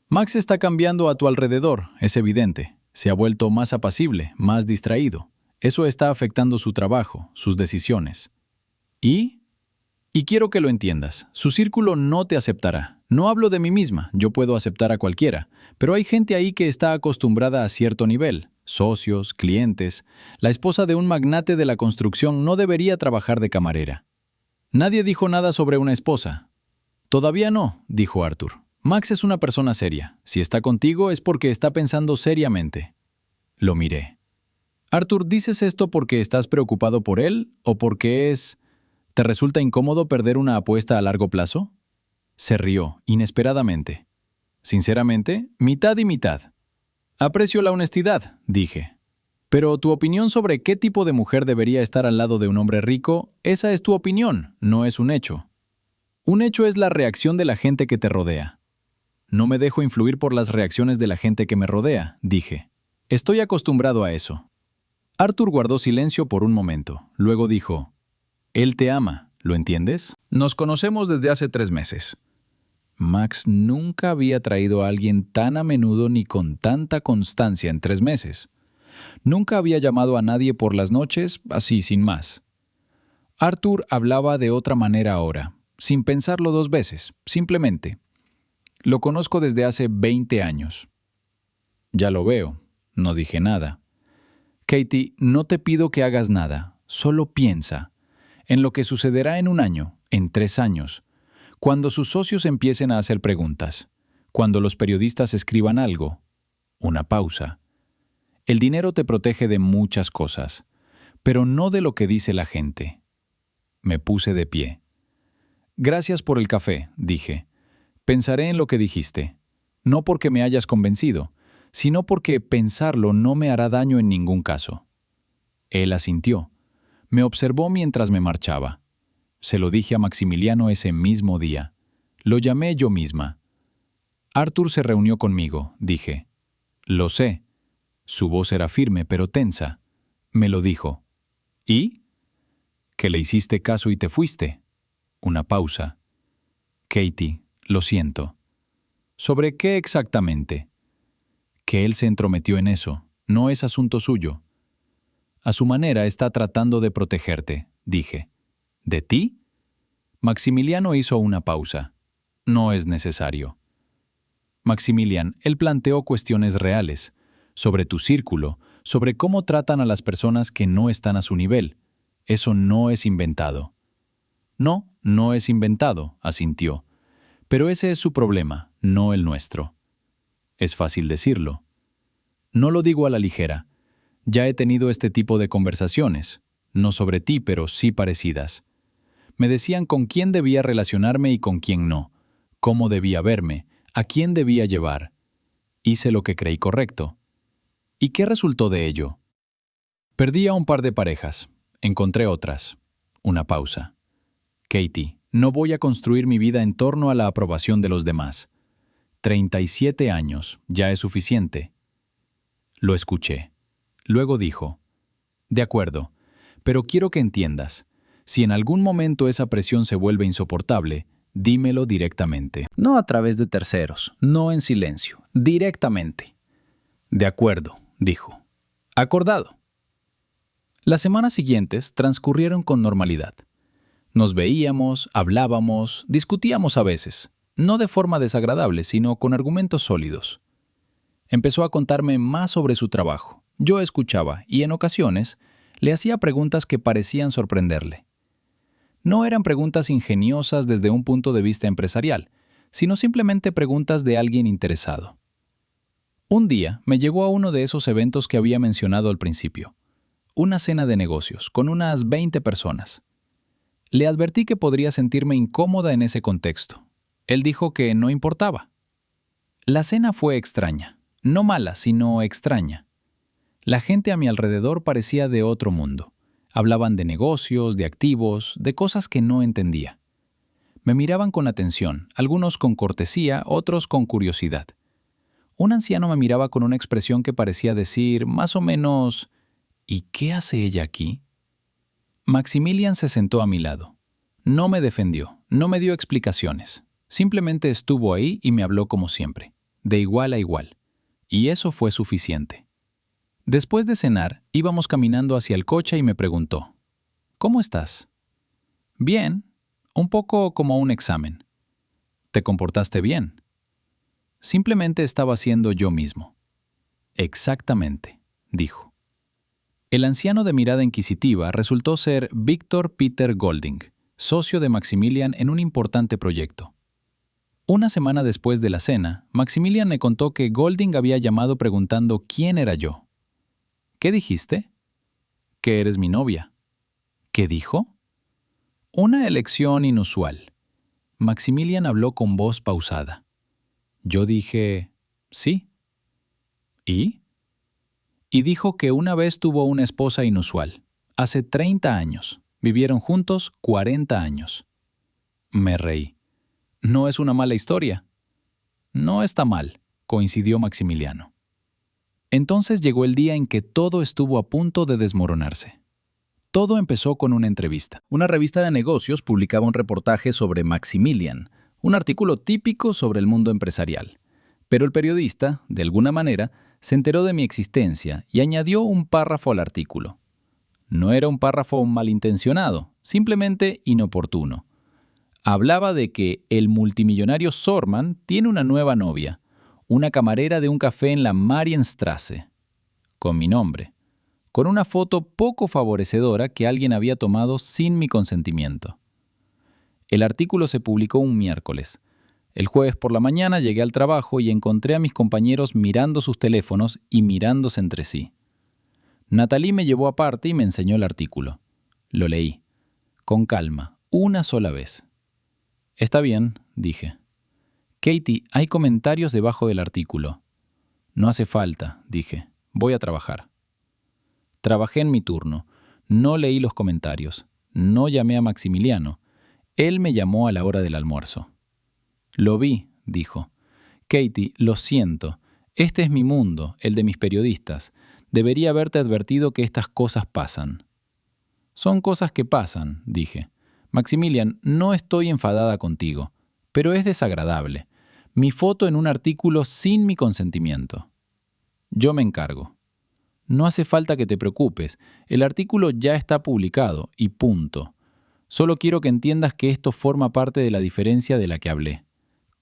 «Max está cambiando a tu alrededor, es evidente. Se ha vuelto más apacible, más distraído. Eso está afectando su trabajo, sus decisiones. ¿Y? Y quiero que lo entiendas. Su círculo no te aceptará. No hablo de mí misma, yo puedo aceptar a cualquiera, pero hay gente ahí que está acostumbrada a cierto nivel. Socios, clientes. La esposa de un magnate de la construcción no debería trabajar de camarera». Nadie dijo nada sobre una esposa. «Todavía no», dijo Arthur. «Max es una persona seria. Si está contigo es porque está pensando seriamente». Lo miré. «Arthur, ¿dices esto porque estás preocupado por él o porque ¿te resulta incómodo perder una apuesta a largo plazo?» Se rió, inesperadamente. «Sinceramente, mitad y mitad». «Aprecio la honestidad», dije. «Pero tu opinión sobre qué tipo de mujer debería estar al lado de un hombre rico, esa es tu opinión, no es un hecho. Un hecho es la reacción de la gente que te rodea». «No me dejo influir por las reacciones de la gente que me rodea», dije. «Estoy acostumbrado a eso». Arthur guardó silencio por un momento. Luego dijo, «Él te ama, ¿lo entiendes? Nos conocemos desde hace 3 meses». Max nunca había traído a alguien tan a menudo ni con tanta constancia en 3 meses. Nunca había llamado a nadie por las noches, así sin más. Arthur hablaba de otra manera ahora, sin pensarlo 2 veces, simplemente. «Lo conozco desde hace 20 años». «Ya lo veo», no dije nada. «Katie, no te pido que hagas nada, solo piensa en lo que sucederá en 1 año, en 3 años, cuando sus socios empiecen a hacer preguntas, cuando los periodistas escriban algo». Una pausa. «El dinero te protege de muchas cosas, pero no de lo que dice la gente». Me puse de pie. «Gracias por el café», dije. «Pensaré en lo que dijiste. No porque me hayas convencido, sino porque pensarlo no me hará daño en ningún caso». Él asintió. Me observó mientras me marchaba. Se lo dije a Maximiliano ese mismo día. Lo llamé yo misma. «Arthur se reunió conmigo», dije. «Lo sé». Su voz era firme pero tensa. Me lo dijo. «¿Y?» Que le hiciste caso y te fuiste. Una pausa. Katie, lo siento. ¿Sobre qué exactamente? Que él se entrometió en eso. No es asunto suyo. A su manera está tratando de protegerte, dije. ¿De ti? Maximiliano hizo una pausa. No es necesario. Maximilian, él planteó cuestiones reales, sobre tu círculo, sobre cómo tratan a las personas que no están a su nivel. Eso no es inventado. No, no es inventado, asintió. Pero ese es su problema, no el nuestro. Es fácil decirlo. No lo digo a la ligera. Ya he tenido este tipo de conversaciones, no sobre ti, pero sí parecidas. Me decían con quién debía relacionarme y con quién no, cómo debía verme, a quién debía llevar. Hice lo que creí correcto. ¿Y qué resultó de ello? Perdí a un par de parejas. Encontré otras. Una pausa. Katie, no voy a construir mi vida en torno a la aprobación de los demás. 37 años, ya es suficiente. Lo escuché. Luego dijo, de acuerdo, pero quiero que entiendas, si en algún momento esa presión se vuelve insoportable, dímelo directamente. No a través de terceros, no en silencio, directamente. De acuerdo, dijo. Acordado. Las semanas siguientes transcurrieron con normalidad. Nos veíamos, hablábamos, discutíamos a veces, no de forma desagradable, sino con argumentos sólidos. Empezó a contarme más sobre su trabajo. Yo escuchaba y, en ocasiones, le hacía preguntas que parecían sorprenderle. No eran preguntas ingeniosas desde un punto de vista empresarial, sino simplemente preguntas de alguien interesado. Un día me llegó a uno de esos eventos que había mencionado al principio. Una cena de negocios, con unas 20 personas. Le advertí que podría sentirme incómoda en ese contexto. Él dijo que no importaba. La cena fue extraña. No mala, sino extraña. La gente a mi alrededor parecía de otro mundo. Hablaban de negocios, de activos, de cosas que no entendía. Me miraban con atención, algunos con cortesía, otros con curiosidad. Un anciano me miraba con una expresión que parecía decir, más o menos, ¿y qué hace ella aquí? Maximilian se sentó a mi lado. No me defendió, no me dio explicaciones. Simplemente estuvo ahí y me habló como siempre, de igual a igual. Y eso fue suficiente. Después de cenar, íbamos caminando hacia el coche y me preguntó, ¿cómo estás? Bien, un poco como un examen. ¿Te comportaste bien? Simplemente estaba siendo yo mismo. Exactamente, dijo. El anciano de mirada inquisitiva resultó ser Victor Peter Golding, socio de Maximilian en un importante proyecto. Una semana después de la cena, Maximilian me contó que Golding había llamado preguntando quién era yo. ¿Qué dijiste? Que eres mi novia. ¿Qué dijo? Una elección inusual. Maximilian habló con voz pausada. Yo dije, sí. ¿Y? Y dijo que una vez tuvo una esposa inusual. Hace 30 años. Vivieron juntos 40 años. Me reí. No es una mala historia. No está mal, coincidió Maximiliano. Entonces llegó el día en que todo estuvo a punto de desmoronarse. Todo empezó con una entrevista. Una revista de negocios publicaba un reportaje sobre Maximilian, un artículo típico sobre el mundo empresarial. Pero el periodista, de alguna manera, se enteró de mi existencia y añadió un párrafo al artículo. No era un párrafo malintencionado, simplemente inoportuno. Hablaba de que el multimillonario Sorman tiene una nueva novia, una camarera de un café en la Marienstraße, con mi nombre, con una foto poco favorecedora que alguien había tomado sin mi consentimiento. El artículo se publicó un miércoles. El jueves por la mañana llegué al trabajo y encontré a mis compañeros mirando sus teléfonos y mirándose entre sí. Natalie me llevó aparte y me enseñó el artículo. Lo leí, con calma, una sola vez. Está bien, dije. Katie, hay comentarios debajo del artículo. No hace falta, dije. Voy a trabajar. Trabajé en mi turno. No leí los comentarios. No llamé a Maximiliano. Él me llamó a la hora del almuerzo. Lo vi, dijo. Katie, lo siento. Este es mi mundo, el de mis periodistas. Debería haberte advertido que estas cosas pasan. Son cosas que pasan, dije. Maximilian, no estoy enfadada contigo, pero es desagradable. Mi foto en un artículo sin mi consentimiento. Yo me encargo. No hace falta que te preocupes. El artículo ya está publicado y punto. Solo quiero que entiendas que esto forma parte de la diferencia de la que hablé.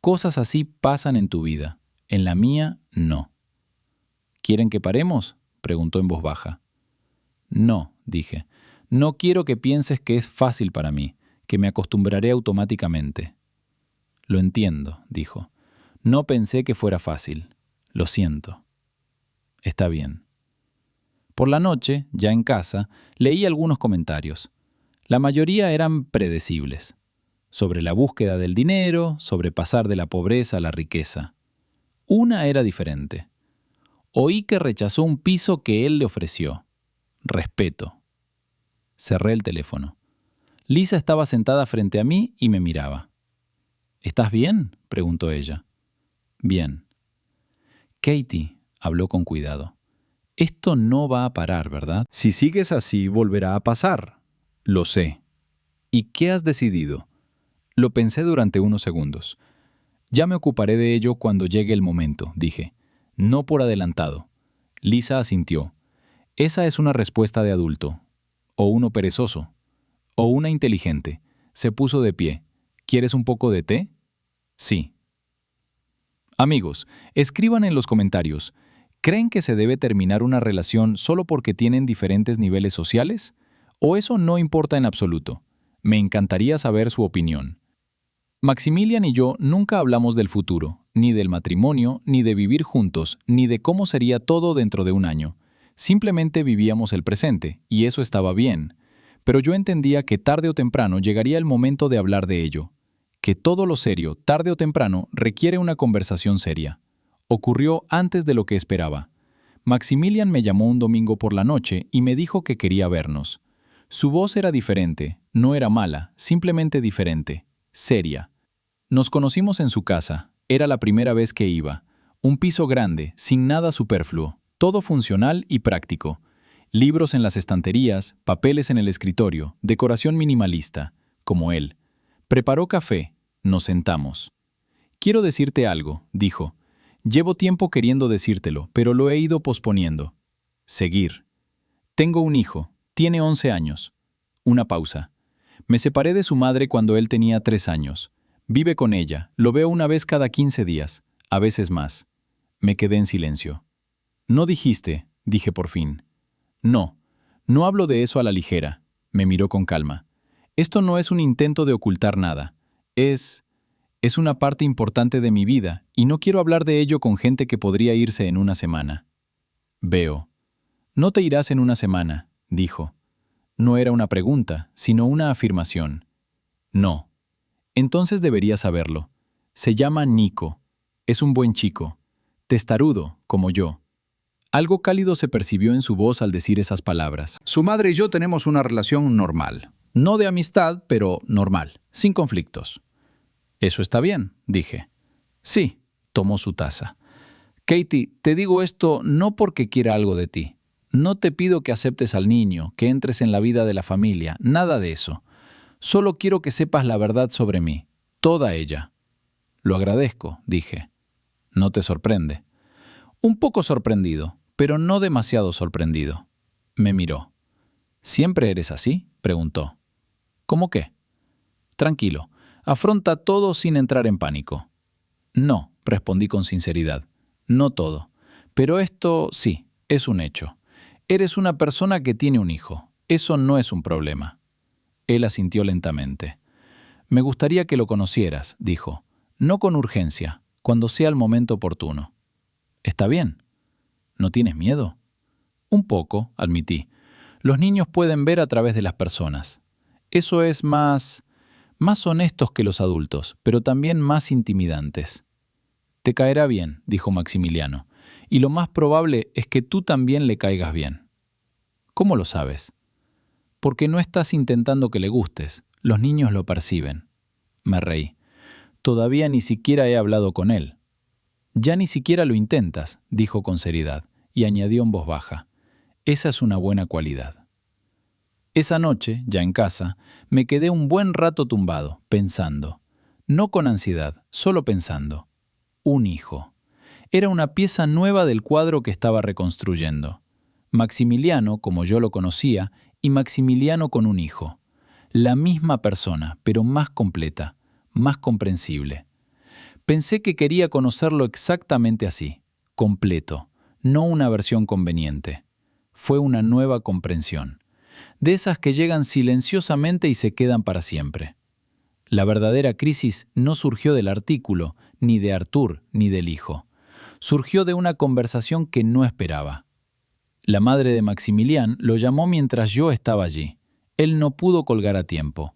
Cosas así pasan en tu vida. En la mía, no. ¿Quieren que paremos?, preguntó en voz baja. No, dije. No quiero que pienses que es fácil para mí, que me acostumbraré automáticamente. Lo entiendo, dijo. No pensé que fuera fácil. Lo siento. Está bien. Por la noche, ya en casa, leí algunos comentarios. La mayoría eran predecibles. Sobre la búsqueda del dinero, sobre pasar de la pobreza a la riqueza. Una era diferente. Oí que rechazó un piso que él le ofreció. Respeto. Cerré el teléfono. Lisa estaba sentada frente a mí y me miraba. ¿Estás bien?, preguntó ella. Bien. Katie, habló con cuidado. Esto no va a parar, ¿verdad? Si sigues así, volverá a pasar. Lo sé. ¿Y qué has decidido? Lo pensé durante unos segundos. Ya me ocuparé de ello cuando llegue el momento, dije. No por adelantado. Lisa asintió. Esa es una respuesta de adulto. O uno perezoso. O una inteligente. Se puso de pie. ¿Quieres un poco de té? Sí. Amigos, escriban en los comentarios. ¿Creen que se debe terminar una relación solo porque tienen diferentes niveles sociales? ¿O eso no importa en absoluto? Me encantaría saber su opinión. Maximilian y yo nunca hablamos del futuro, ni del matrimonio, ni de vivir juntos, ni de cómo sería todo dentro de un año. Simplemente vivíamos el presente, y eso estaba bien. Pero yo entendía que tarde o temprano llegaría el momento de hablar de ello. Que todo lo serio, tarde o temprano, requiere una conversación seria. Ocurrió antes de lo que esperaba. Maximilian me llamó un domingo por la noche y me dijo que quería vernos. Su voz era diferente, no era mala, simplemente diferente, seria. Nos conocimos en su casa, era la primera vez que iba. Un piso grande, sin nada superfluo, todo funcional y práctico. Libros en las estanterías, papeles en el escritorio, decoración minimalista, como él. Preparó café, nos sentamos. Quiero decirte algo, dijo. Llevo tiempo queriendo decírtelo, pero lo he ido posponiendo. Seguir. Tengo un hijo, tiene 11 años. Una pausa. Me separé de su madre cuando él tenía 3 años. Vive con ella, lo veo una vez cada 15 días, a veces más. Me quedé en silencio. No dijiste, dije por fin. No, no hablo de eso a la ligera. Me miró con calma. Esto no es un intento de ocultar nada. Es una parte importante de mi vida y no quiero hablar de ello con gente que podría irse en una semana. Veo. No te irás en una semana, dijo. No era una pregunta, sino una afirmación. No. Entonces deberías saberlo. Se llama Nico. Es un buen chico. Testarudo, como yo. Algo cálido se percibió en su voz al decir esas palabras. Su madre y yo tenemos una relación normal. No de amistad, pero normal, sin conflictos. Eso está bien, dije. Sí, tomó su taza. Katie, te digo esto no porque quiera algo de ti. No te pido que aceptes al niño, que entres en la vida de la familia, nada de eso. Solo quiero que sepas la verdad sobre mí, toda ella. Lo agradezco, dije. ¿No te sorprende? Un poco sorprendido, pero no demasiado sorprendido. Me miró. ¿Siempre eres así?, preguntó. ¿Cómo qué? Tranquilo, afronta todo sin entrar en pánico. No, respondí con sinceridad. No todo. Pero esto sí, es un hecho. Eres una persona que tiene un hijo. Eso no es un problema. Él asintió lentamente. Me gustaría que lo conocieras, dijo. No con urgencia, cuando sea el momento oportuno. ¿Está bien? ¿No tienes miedo? Un poco, admití. Los niños pueden ver a través de las personas. Eso es más honestos que los adultos, pero también más intimidantes. Te caerá bien, dijo Maximiliano, y lo más probable es que tú también le caigas bien. ¿Cómo lo sabes? Porque no estás intentando que le gustes, los niños lo perciben. Me reí. Todavía ni siquiera he hablado con él. Ya ni siquiera lo intentas, dijo con seriedad, y añadió en voz baja. Esa es una buena cualidad. Esa noche, ya en casa, me quedé un buen rato tumbado, pensando. No con ansiedad, solo pensando. Un hijo. Era una pieza nueva del cuadro que estaba reconstruyendo. Maximiliano, como yo lo conocía, y Maximiliano con un hijo. La misma persona, pero más completa, más comprensible. Pensé que quería conocerlo exactamente así, completo, no una versión conveniente. Fue una nueva comprensión, de esas que llegan silenciosamente y se quedan para siempre. La verdadera crisis no surgió del artículo, ni de Arthur, ni del hijo. Surgió de una conversación que no esperaba. La madre de Maximilián lo llamó mientras yo estaba allí. Él no pudo colgar a tiempo.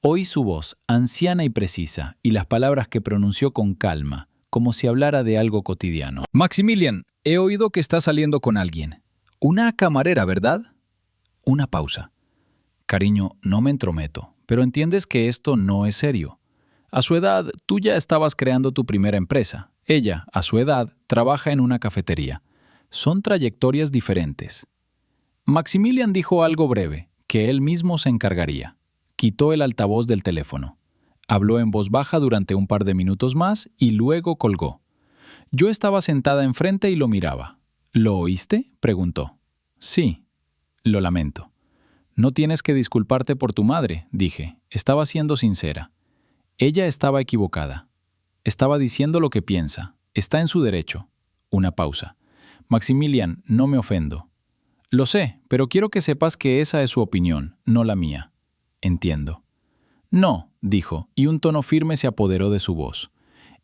Oí su voz, anciana y precisa, y las palabras que pronunció con calma, como si hablara de algo cotidiano. Maximilian, he oído que estás saliendo con alguien. Una camarera, ¿verdad? Una pausa. Cariño, no me entrometo, pero entiendes que esto no es serio. A su edad, tú ya estabas creando tu primera empresa. Ella, a su edad, trabaja en una cafetería. Son trayectorias diferentes. Maximilian dijo algo breve, que él mismo se encargaría. Quitó el altavoz del teléfono. Habló en voz baja durante un par de minutos más y luego colgó. Yo estaba sentada enfrente y lo miraba. ¿Lo oíste?, preguntó. Sí. Lo lamento. No tienes que disculparte por tu madre, dije. Estaba siendo sincera. Ella estaba equivocada. Estaba diciendo lo que piensa. Está en su derecho. Una pausa. Maximilian, no me ofendo. Lo sé, pero quiero que sepas que esa es su opinión, no la mía. Entiendo. No, dijo, y un tono firme se apoderó de su voz.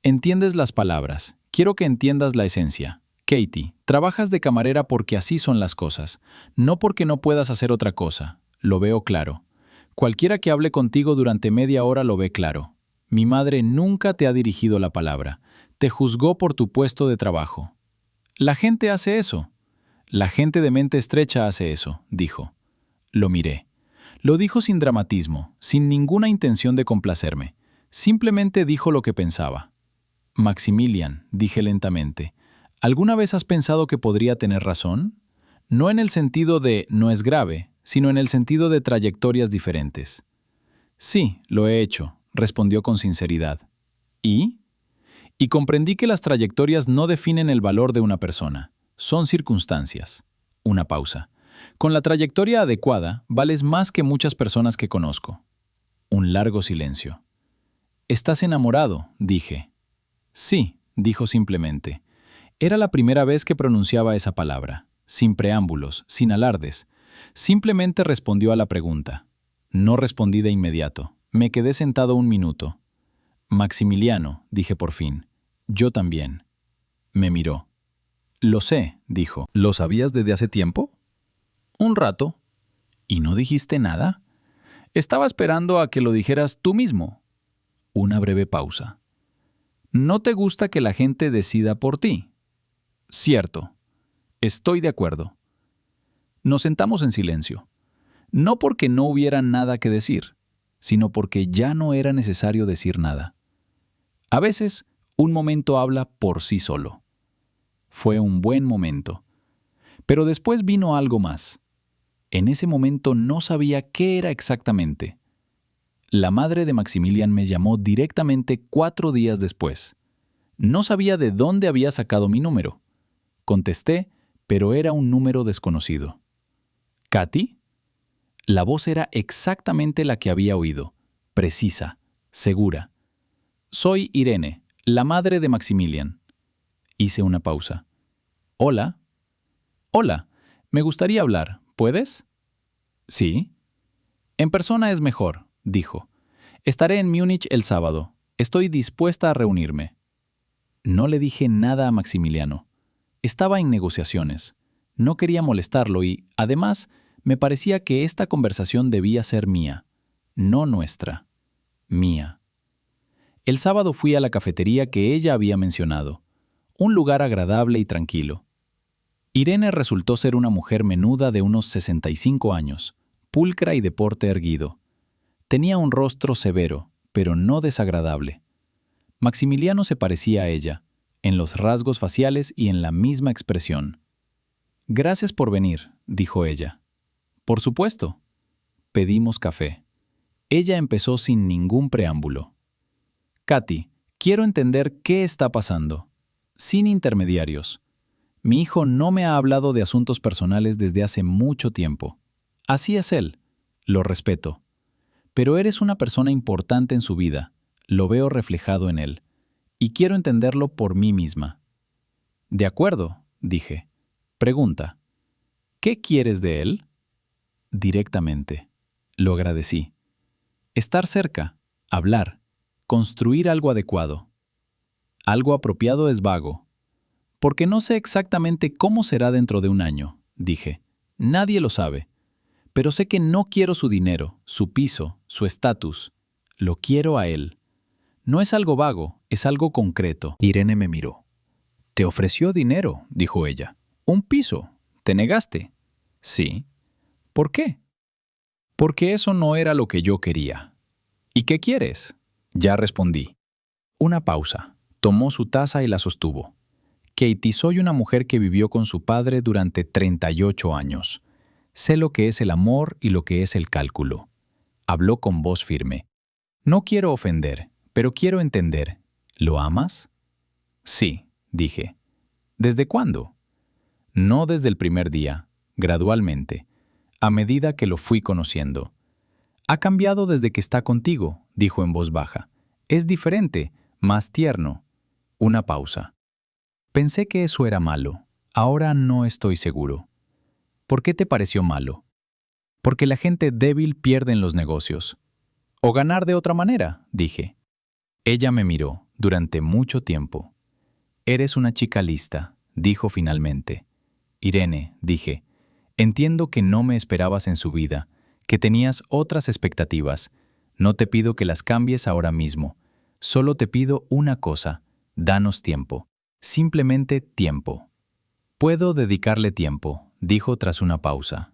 Entiendes las palabras. Quiero que entiendas la esencia. Katie, trabajas de camarera porque así son las cosas, no porque no puedas hacer otra cosa. Lo veo claro. Cualquiera que hable contigo durante media hora lo ve claro. Mi madre nunca te ha dirigido la palabra. Te juzgó por tu puesto de trabajo. La gente hace eso. La gente de mente estrecha hace eso, dijo. Lo miré. Lo dijo sin dramatismo, sin ninguna intención de complacerme. Simplemente dijo lo que pensaba. Maximilian, dije lentamente, ¿alguna vez has pensado que podría tener razón? No en el sentido de no es grave, sino en el sentido de trayectorias diferentes. Sí, lo he hecho, respondió con sinceridad. ¿Y? Y comprendí que las trayectorias no definen el valor de una persona, son circunstancias. Una pausa. Con la trayectoria adecuada, vales más que muchas personas que conozco. Un largo silencio. ¿Estás enamorado?, dije. Sí, dijo simplemente. Era la primera vez que pronunciaba esa palabra, sin preámbulos, sin alardes. Simplemente respondió a la pregunta. No respondí de inmediato. Me quedé sentado un minuto. Maximiliano, dije por fin. Yo también. Me miró. Lo sé, dijo. ¿Lo sabías desde hace tiempo? Un rato. ¿Y no dijiste nada? Estaba esperando a que lo dijeras tú mismo. Una breve pausa. ¿No te gusta que la gente decida por ti? Cierto. Estoy de acuerdo. Nos sentamos en silencio. No porque no hubiera nada que decir, sino porque ya no era necesario decir nada. A veces, un momento habla por sí solo. Fue un buen momento. Pero después vino algo más. En ese momento no sabía qué era exactamente. La madre de Maximilian me llamó directamente 4 días después. No sabía de dónde había sacado mi número. Contesté, pero era un número desconocido. ¿Katy? La voz era exactamente la que había oído, precisa, segura. Soy Irene, la madre de Maximilian. Hice una pausa. ¿Hola? Hola, me gustaría hablar. ¿Puedes? Sí. En persona es mejor, dijo. Estaré en Múnich el sábado. Estoy dispuesta a reunirme. No le dije nada a Maximiliano. Estaba en negociaciones. No quería molestarlo y, además, me parecía que esta conversación debía ser mía, no nuestra, mía. El sábado fui a la cafetería que ella había mencionado, un lugar agradable y tranquilo. Irene resultó ser una mujer menuda de unos 65 años, pulcra y de porte erguido. Tenía un rostro severo, pero no desagradable. Maximiliano se parecía a ella, en los rasgos faciales y en la misma expresión. «Gracias por venir», dijo ella. «Por supuesto. pedimos café. Ella empezó sin ningún preámbulo. Katy, quiero entender qué está pasando. Sin intermediarios. Mi hijo no me ha hablado de asuntos personales desde hace mucho tiempo. Así es él. Lo respeto. Pero eres una persona importante en su vida. Lo veo reflejado en él. Y quiero entenderlo por mí misma. De acuerdo, dije. Pregunta. ¿Qué quieres de él? Directamente. Lo agradecí. Estar cerca, hablar, construir algo adecuado. Algo apropiado es vago. Porque no sé exactamente cómo será dentro de un año, dije. Nadie lo sabe. Pero sé que no quiero su dinero, su piso, su estatus. Lo quiero a él. No es algo vago, es algo concreto. Irene me miró. «Te ofreció dinero», dijo ella. «Un piso. ¿Te negaste?» Sí. ¿Por qué? Porque eso no era lo que yo quería. ¿Y qué quieres? Ya respondí. Una pausa. Tomó su taza y la sostuvo. Katy, soy una mujer que vivió con su padre durante 38 años. Sé lo que es el amor y lo que es el cálculo. Habló con voz firme. No quiero ofender, pero quiero entender. ¿Lo amas? Sí, dije. ¿Desde cuándo? No desde el primer día, gradualmente, a medida que lo fui conociendo. Ha cambiado desde que está contigo, dijo en voz baja. Es diferente, más tierno. Una pausa. Pensé que eso era malo. Ahora no estoy seguro. ¿Por qué te pareció malo? Porque la gente débil pierde en los negocios. O ganar de otra manera, dije. Ella me miró durante mucho tiempo. Eres una chica lista, dijo finalmente. Irene, dije, entiendo que no me esperabas en su vida, que tenías otras expectativas. No te pido que las cambies ahora mismo. Solo te pido una cosa, danos tiempo. Simplemente tiempo. Puedo dedicarle tiempo, dijo tras una pausa.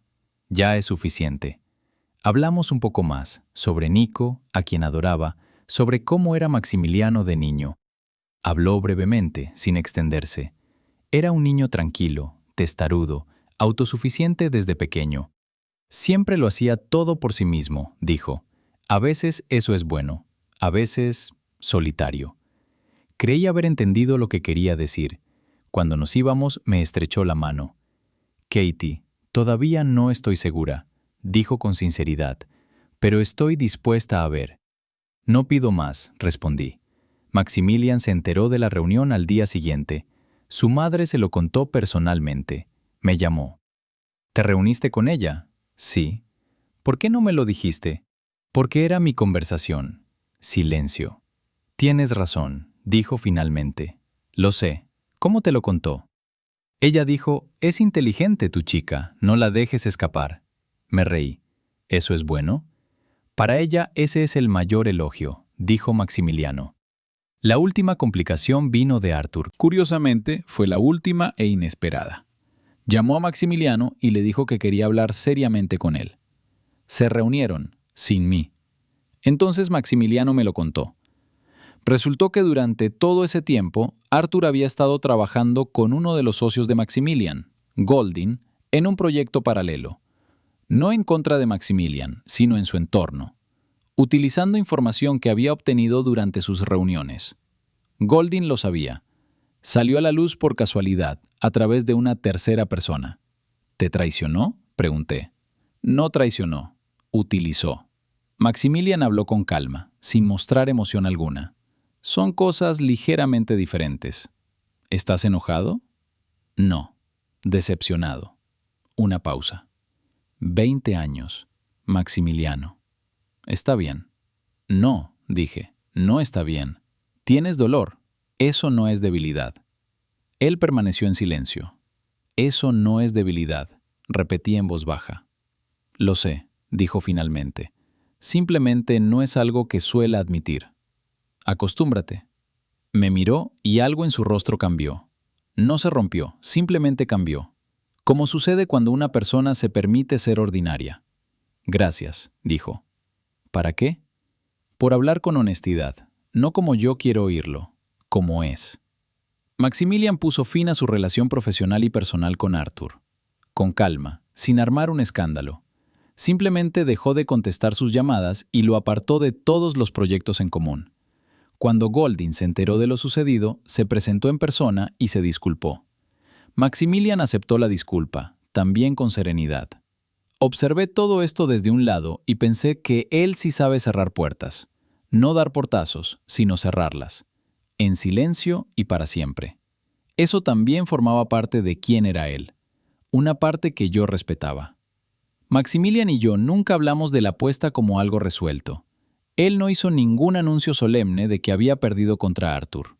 Ya es suficiente. Hablamos un poco más, sobre Nico, a quien adoraba, sobre cómo era Maximiliano de niño. Habló brevemente, sin extenderse. Era un niño tranquilo, testarudo, autosuficiente desde pequeño. Siempre lo hacía todo por sí mismo, dijo. A veces eso es bueno, a veces solitario. Creí haber entendido lo que quería decir. Cuando nos íbamos, me estrechó la mano. Katy, todavía no estoy segura, dijo con sinceridad, pero estoy dispuesta a ver. No pido más, respondí. Maximilian se enteró de la reunión al día siguiente. Su madre se lo contó personalmente. Me llamó. ¿Te reuniste con ella? Sí. ¿Por qué no me lo dijiste? Porque era mi conversación. Silencio. Tienes razón, dijo finalmente. Lo sé. ¿Cómo te lo contó? Ella dijo, es inteligente tu chica, no la dejes escapar. Me reí. ¿Eso es bueno? Para ella ese es el mayor elogio, dijo Maximiliano. La última complicación vino de Arthur. Curiosamente, fue la última e inesperada. Llamó a Maximiliano y le dijo que quería hablar seriamente con él. Se reunieron, sin mí. Entonces Maximiliano me lo contó. Resultó que durante todo ese tiempo, Arthur había estado trabajando con uno de los socios de Maximilian, Goldin, en un proyecto paralelo. No en contra de Maximilian, sino en su entorno, utilizando información que había obtenido durante sus reuniones. Goldin lo sabía. Salió a la luz por casualidad, a través de una tercera persona. ¿Te traicionó?, pregunté. No traicionó, utilizó. Maximilian habló con calma, sin mostrar emoción alguna. Son cosas ligeramente diferentes. ¿Estás enojado? No. Decepcionado. Una pausa. 20 años. Maximiliano. Está bien. No, dije, no está bien. Tienes dolor. Eso no es debilidad. Él permaneció en silencio. Eso no es debilidad, repetí en voz baja. Lo sé, dijo finalmente. Simplemente no es algo que suela admitir. Acostúmbrate. Me miró y algo en su rostro cambió. No se rompió, simplemente cambió. Como sucede cuando una persona se permite ser ordinaria. Gracias, dijo. ¿Para qué? Por hablar con honestidad, no como yo quiero oírlo, como es. Maximilian puso fin a su relación profesional y personal con Arthur. Con calma, sin armar un escándalo. Simplemente dejó de contestar sus llamadas y lo apartó de todos los proyectos en común. Cuando Goldin se enteró de lo sucedido, se presentó en persona y se disculpó. Maximilian aceptó la disculpa, también con serenidad. Observé todo esto desde un lado y pensé que él sí sabe cerrar puertas. No dar portazos, sino cerrarlas. En silencio y para siempre. Eso también formaba parte de quién era él. Una parte que yo respetaba. Maximilian y yo nunca hablamos de la apuesta como algo resuelto. Él no hizo ningún anuncio solemne de que había perdido contra Arthur.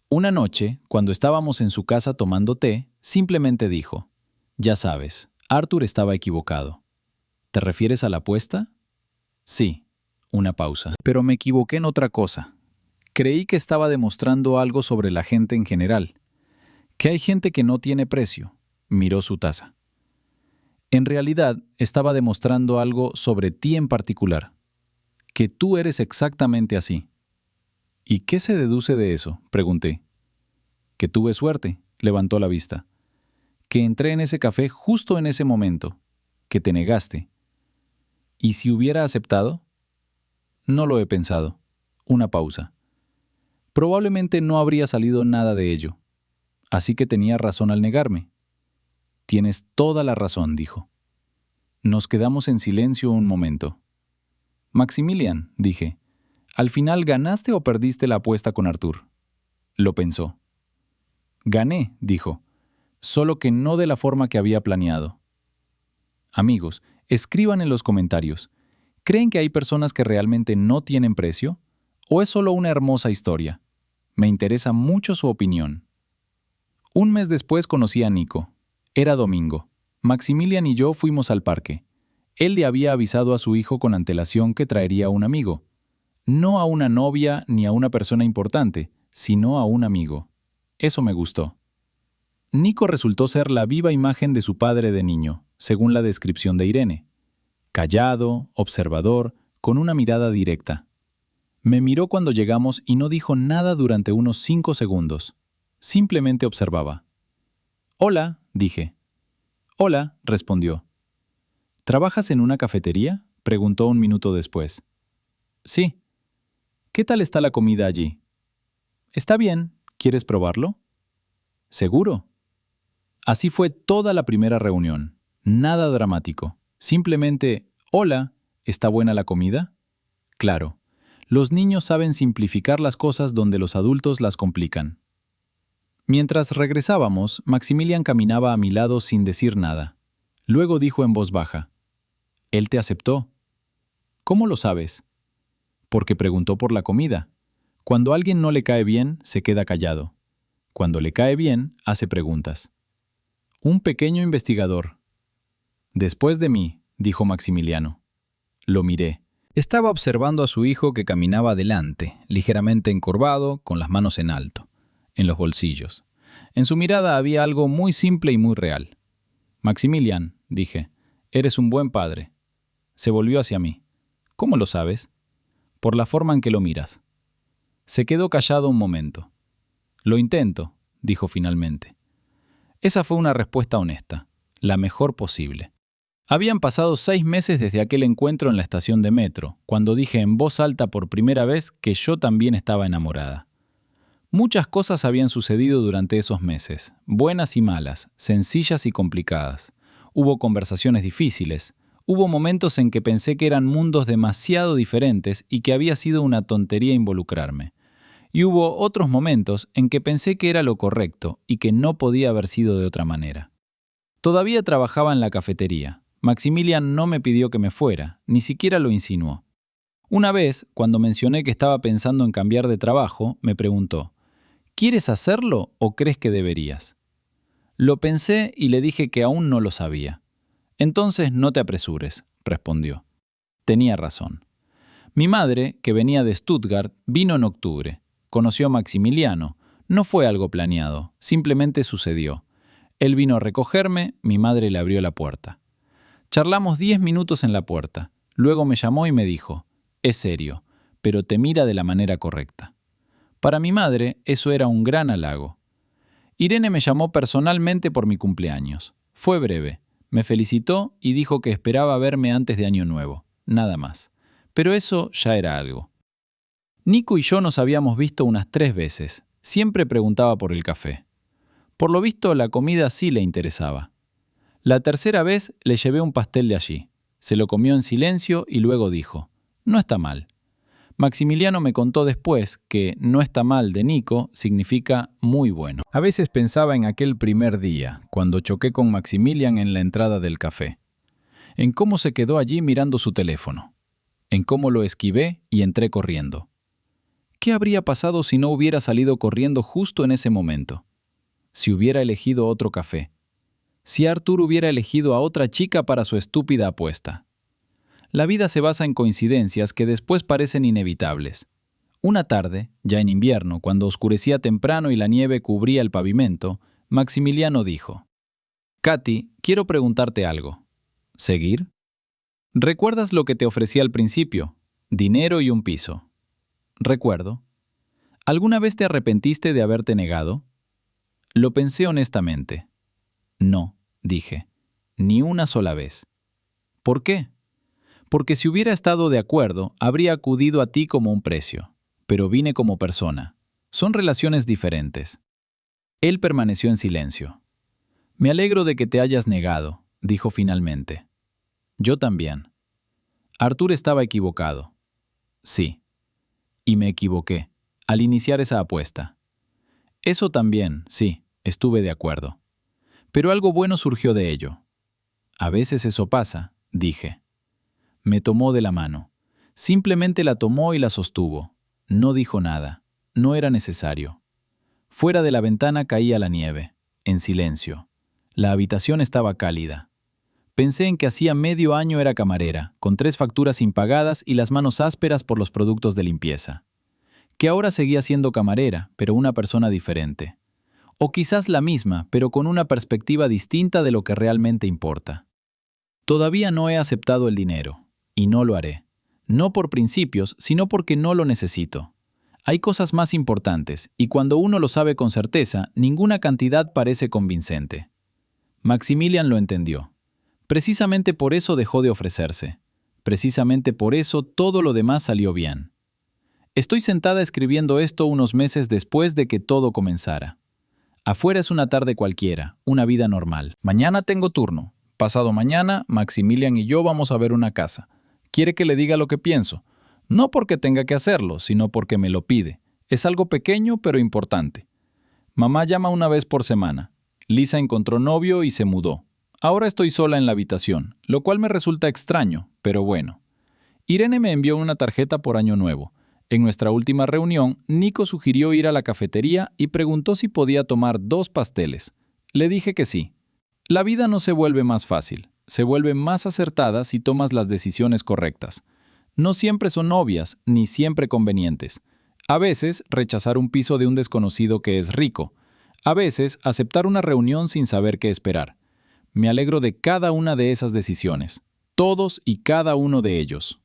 Una noche, cuando estábamos en su casa tomando té, simplemente dijo: «Ya sabes, Arthur estaba equivocado». ¿Te refieres a la apuesta? Sí. Una pausa. Pero me equivoqué en otra cosa. Creí que estaba demostrando algo sobre la gente en general. Que hay gente que no tiene precio. Miró su taza. En realidad, estaba demostrando algo sobre ti en particular. Que tú eres exactamente así. ¿Y qué se deduce de eso?, pregunté. Que tuve suerte, levantó la vista. Que entré en ese café justo en ese momento. Que te negaste. ¿Y si hubiera aceptado? No lo he pensado. Una pausa. Probablemente no habría salido nada de ello. Así que tenía razón al negarme. Tienes toda la razón, dijo. Nos quedamos en silencio un momento. Maximilian, dije, ¿al final ganaste o perdiste la apuesta con Arthur? Lo pensó. Gané, dijo, solo que no de la forma que había planeado. Amigos, escriban en los comentarios. ¿Creen que hay personas que realmente no tienen precio? ¿O es solo una hermosa historia? Me interesa mucho su opinión. Un mes después conocí a Nico. Era domingo. Maximilian y yo fuimos al parque. Él le había avisado a su hijo con antelación que traería a un amigo. No a una novia ni a una persona importante, sino a un amigo. Eso me gustó. Nico resultó ser la viva imagen de su padre de niño, según la descripción de Irene. Callado, observador, con una mirada directa. Me miró cuando llegamos y no dijo nada durante unos 5 segundos. Simplemente observaba. «Hola», dije. «Hola», respondió. «¿Trabajas en una cafetería?», preguntó un minuto después. «Sí». «¿Qué tal está la comida allí?». «Está bien. ¿Quieres probarlo?». «¿Seguro?». Así fue toda la primera reunión. Nada dramático. Simplemente, «Hola, ¿está buena la comida?». Claro, los niños saben simplificar las cosas donde los adultos las complican. Mientras regresábamos, Maximilian caminaba a mi lado sin decir nada. Luego dijo en voz baja: «Él te aceptó». «¿Cómo lo sabes?». «Porque preguntó por la comida. Cuando a alguien no le cae bien, se queda callado. Cuando le cae bien, hace preguntas». Un pequeño investigador. «Después de mí», dijo Maximiliano. Lo miré. Estaba observando a su hijo que caminaba adelante, ligeramente encorvado, con las manos en alto, en los bolsillos. En su mirada había algo muy simple y muy real. «Maximilian», dije, «eres un buen padre». Se volvió hacia mí. «¿Cómo lo sabes?». «Por la forma en que lo miras». Se quedó callado un momento. «Lo intento», dijo finalmente. Esa fue una respuesta honesta, la mejor posible. Habían pasado 6 meses desde aquel encuentro en la estación de metro, cuando dije en voz alta por primera vez que yo también estaba enamorada. Muchas cosas habían sucedido durante esos meses, buenas y malas, sencillas y complicadas. Hubo conversaciones difíciles, hubo momentos en que pensé que eran mundos demasiado diferentes y que había sido una tontería involucrarme. Y hubo otros momentos en que pensé que era lo correcto y que no podía haber sido de otra manera. Todavía trabajaba en la cafetería. Maximilian no me pidió que me fuera, ni siquiera lo insinuó. Una vez, cuando mencioné que estaba pensando en cambiar de trabajo, me preguntó: ¿quieres hacerlo o crees que deberías? Lo pensé y le dije que aún no lo sabía. Entonces no te apresures, respondió. Tenía razón. Mi madre, que venía de Stuttgart, vino en octubre. Conoció a Maximiliano. No fue algo planeado, simplemente sucedió. Él vino a recogerme, mi madre le abrió la puerta. Charlamos 10 minutos en la puerta. Luego me llamó y me dijo: «Es serio, pero te mira de la manera correcta». Para mi madre, eso era un gran halago. Irene me llamó personalmente por mi cumpleaños. Fue breve, Me felicitó y dijo que esperaba verme antes de Año Nuevo, nada más. Pero eso ya era algo. Nico y yo nos habíamos visto unas 3 veces. Siempre preguntaba por el café. Por lo visto, la comida sí le interesaba. La tercera vez le llevé un pastel de allí. Se lo comió en silencio y luego dijo: «No está mal». Maximiliano me contó después que «no está mal» de Nico significa muy bueno. A veces pensaba en aquel primer día, cuando choqué con Maximilian en la entrada del café. En cómo se quedó allí mirando su teléfono. En cómo lo esquivé y entré corriendo. ¿Qué habría pasado si no hubiera salido corriendo justo en ese momento? Si hubiera elegido otro café. Si Arthur hubiera elegido a otra chica para su estúpida apuesta. La vida se basa en coincidencias que después parecen inevitables. Una tarde, ya en invierno, cuando oscurecía temprano y la nieve cubría el pavimento, Maximiliano dijo: «Katy, quiero preguntarte algo». ¿Seguir? ¿Recuerdas lo que te ofrecí al principio? Dinero y un piso. Recuerdo. ¿Alguna vez te arrepentiste de haberte negado? Lo pensé honestamente. No, dije, ni una sola vez. ¿Por qué? Porque si hubiera estado de acuerdo, habría acudido a ti como un precio, pero vine como persona. Son relaciones diferentes. Él permaneció en silencio. Me alegro de que te hayas negado, dijo finalmente. Yo también. Arthur estaba equivocado. Sí. Y me equivoqué, al iniciar esa apuesta. Eso también, sí, estuve de acuerdo. Pero algo bueno surgió de ello. A veces eso pasa, dije. Me tomó de la mano. Simplemente la tomó y la sostuvo. No dijo nada. No era necesario. Fuera de la ventana caía la nieve, en silencio. La habitación estaba cálida. Pensé en que hacía medio año era camarera, con 3 facturas impagadas y las manos ásperas por los productos de limpieza. Que ahora seguía siendo camarera, pero una persona diferente. O quizás la misma, pero con una perspectiva distinta de lo que realmente importa. Todavía no he aceptado el dinero, y no lo haré. No por principios, sino porque no lo necesito. Hay cosas más importantes, y cuando uno lo sabe con certeza, ninguna cantidad parece convincente. Maximilian lo entendió. Precisamente por eso dejó de ofrecerse. Precisamente por eso todo lo demás salió bien. Estoy sentada escribiendo esto unos meses después de que todo comenzara. Afuera es una tarde cualquiera, una vida normal. Mañana tengo turno. Pasado mañana, Maximilian y yo vamos a ver una casa. Quiere que le diga lo que pienso. No porque tenga que hacerlo, sino porque me lo pide. Es algo pequeño, pero importante. Mamá llama una vez por semana. Lisa encontró novio y se mudó. Ahora estoy sola en la habitación, lo cual me resulta extraño, pero bueno. Irene me envió una tarjeta por Año Nuevo. En nuestra última reunión, Nico sugirió ir a la cafetería y preguntó si podía tomar 2 pasteles. Le dije que sí. La vida no se vuelve más fácil, se vuelve más acertada si tomas las decisiones correctas. No siempre son obvias, ni siempre convenientes. A veces, rechazar un piso de un desconocido que es rico. A veces, aceptar una reunión sin saber qué esperar. Me alegro de cada una de esas decisiones, todos y cada uno de ellos.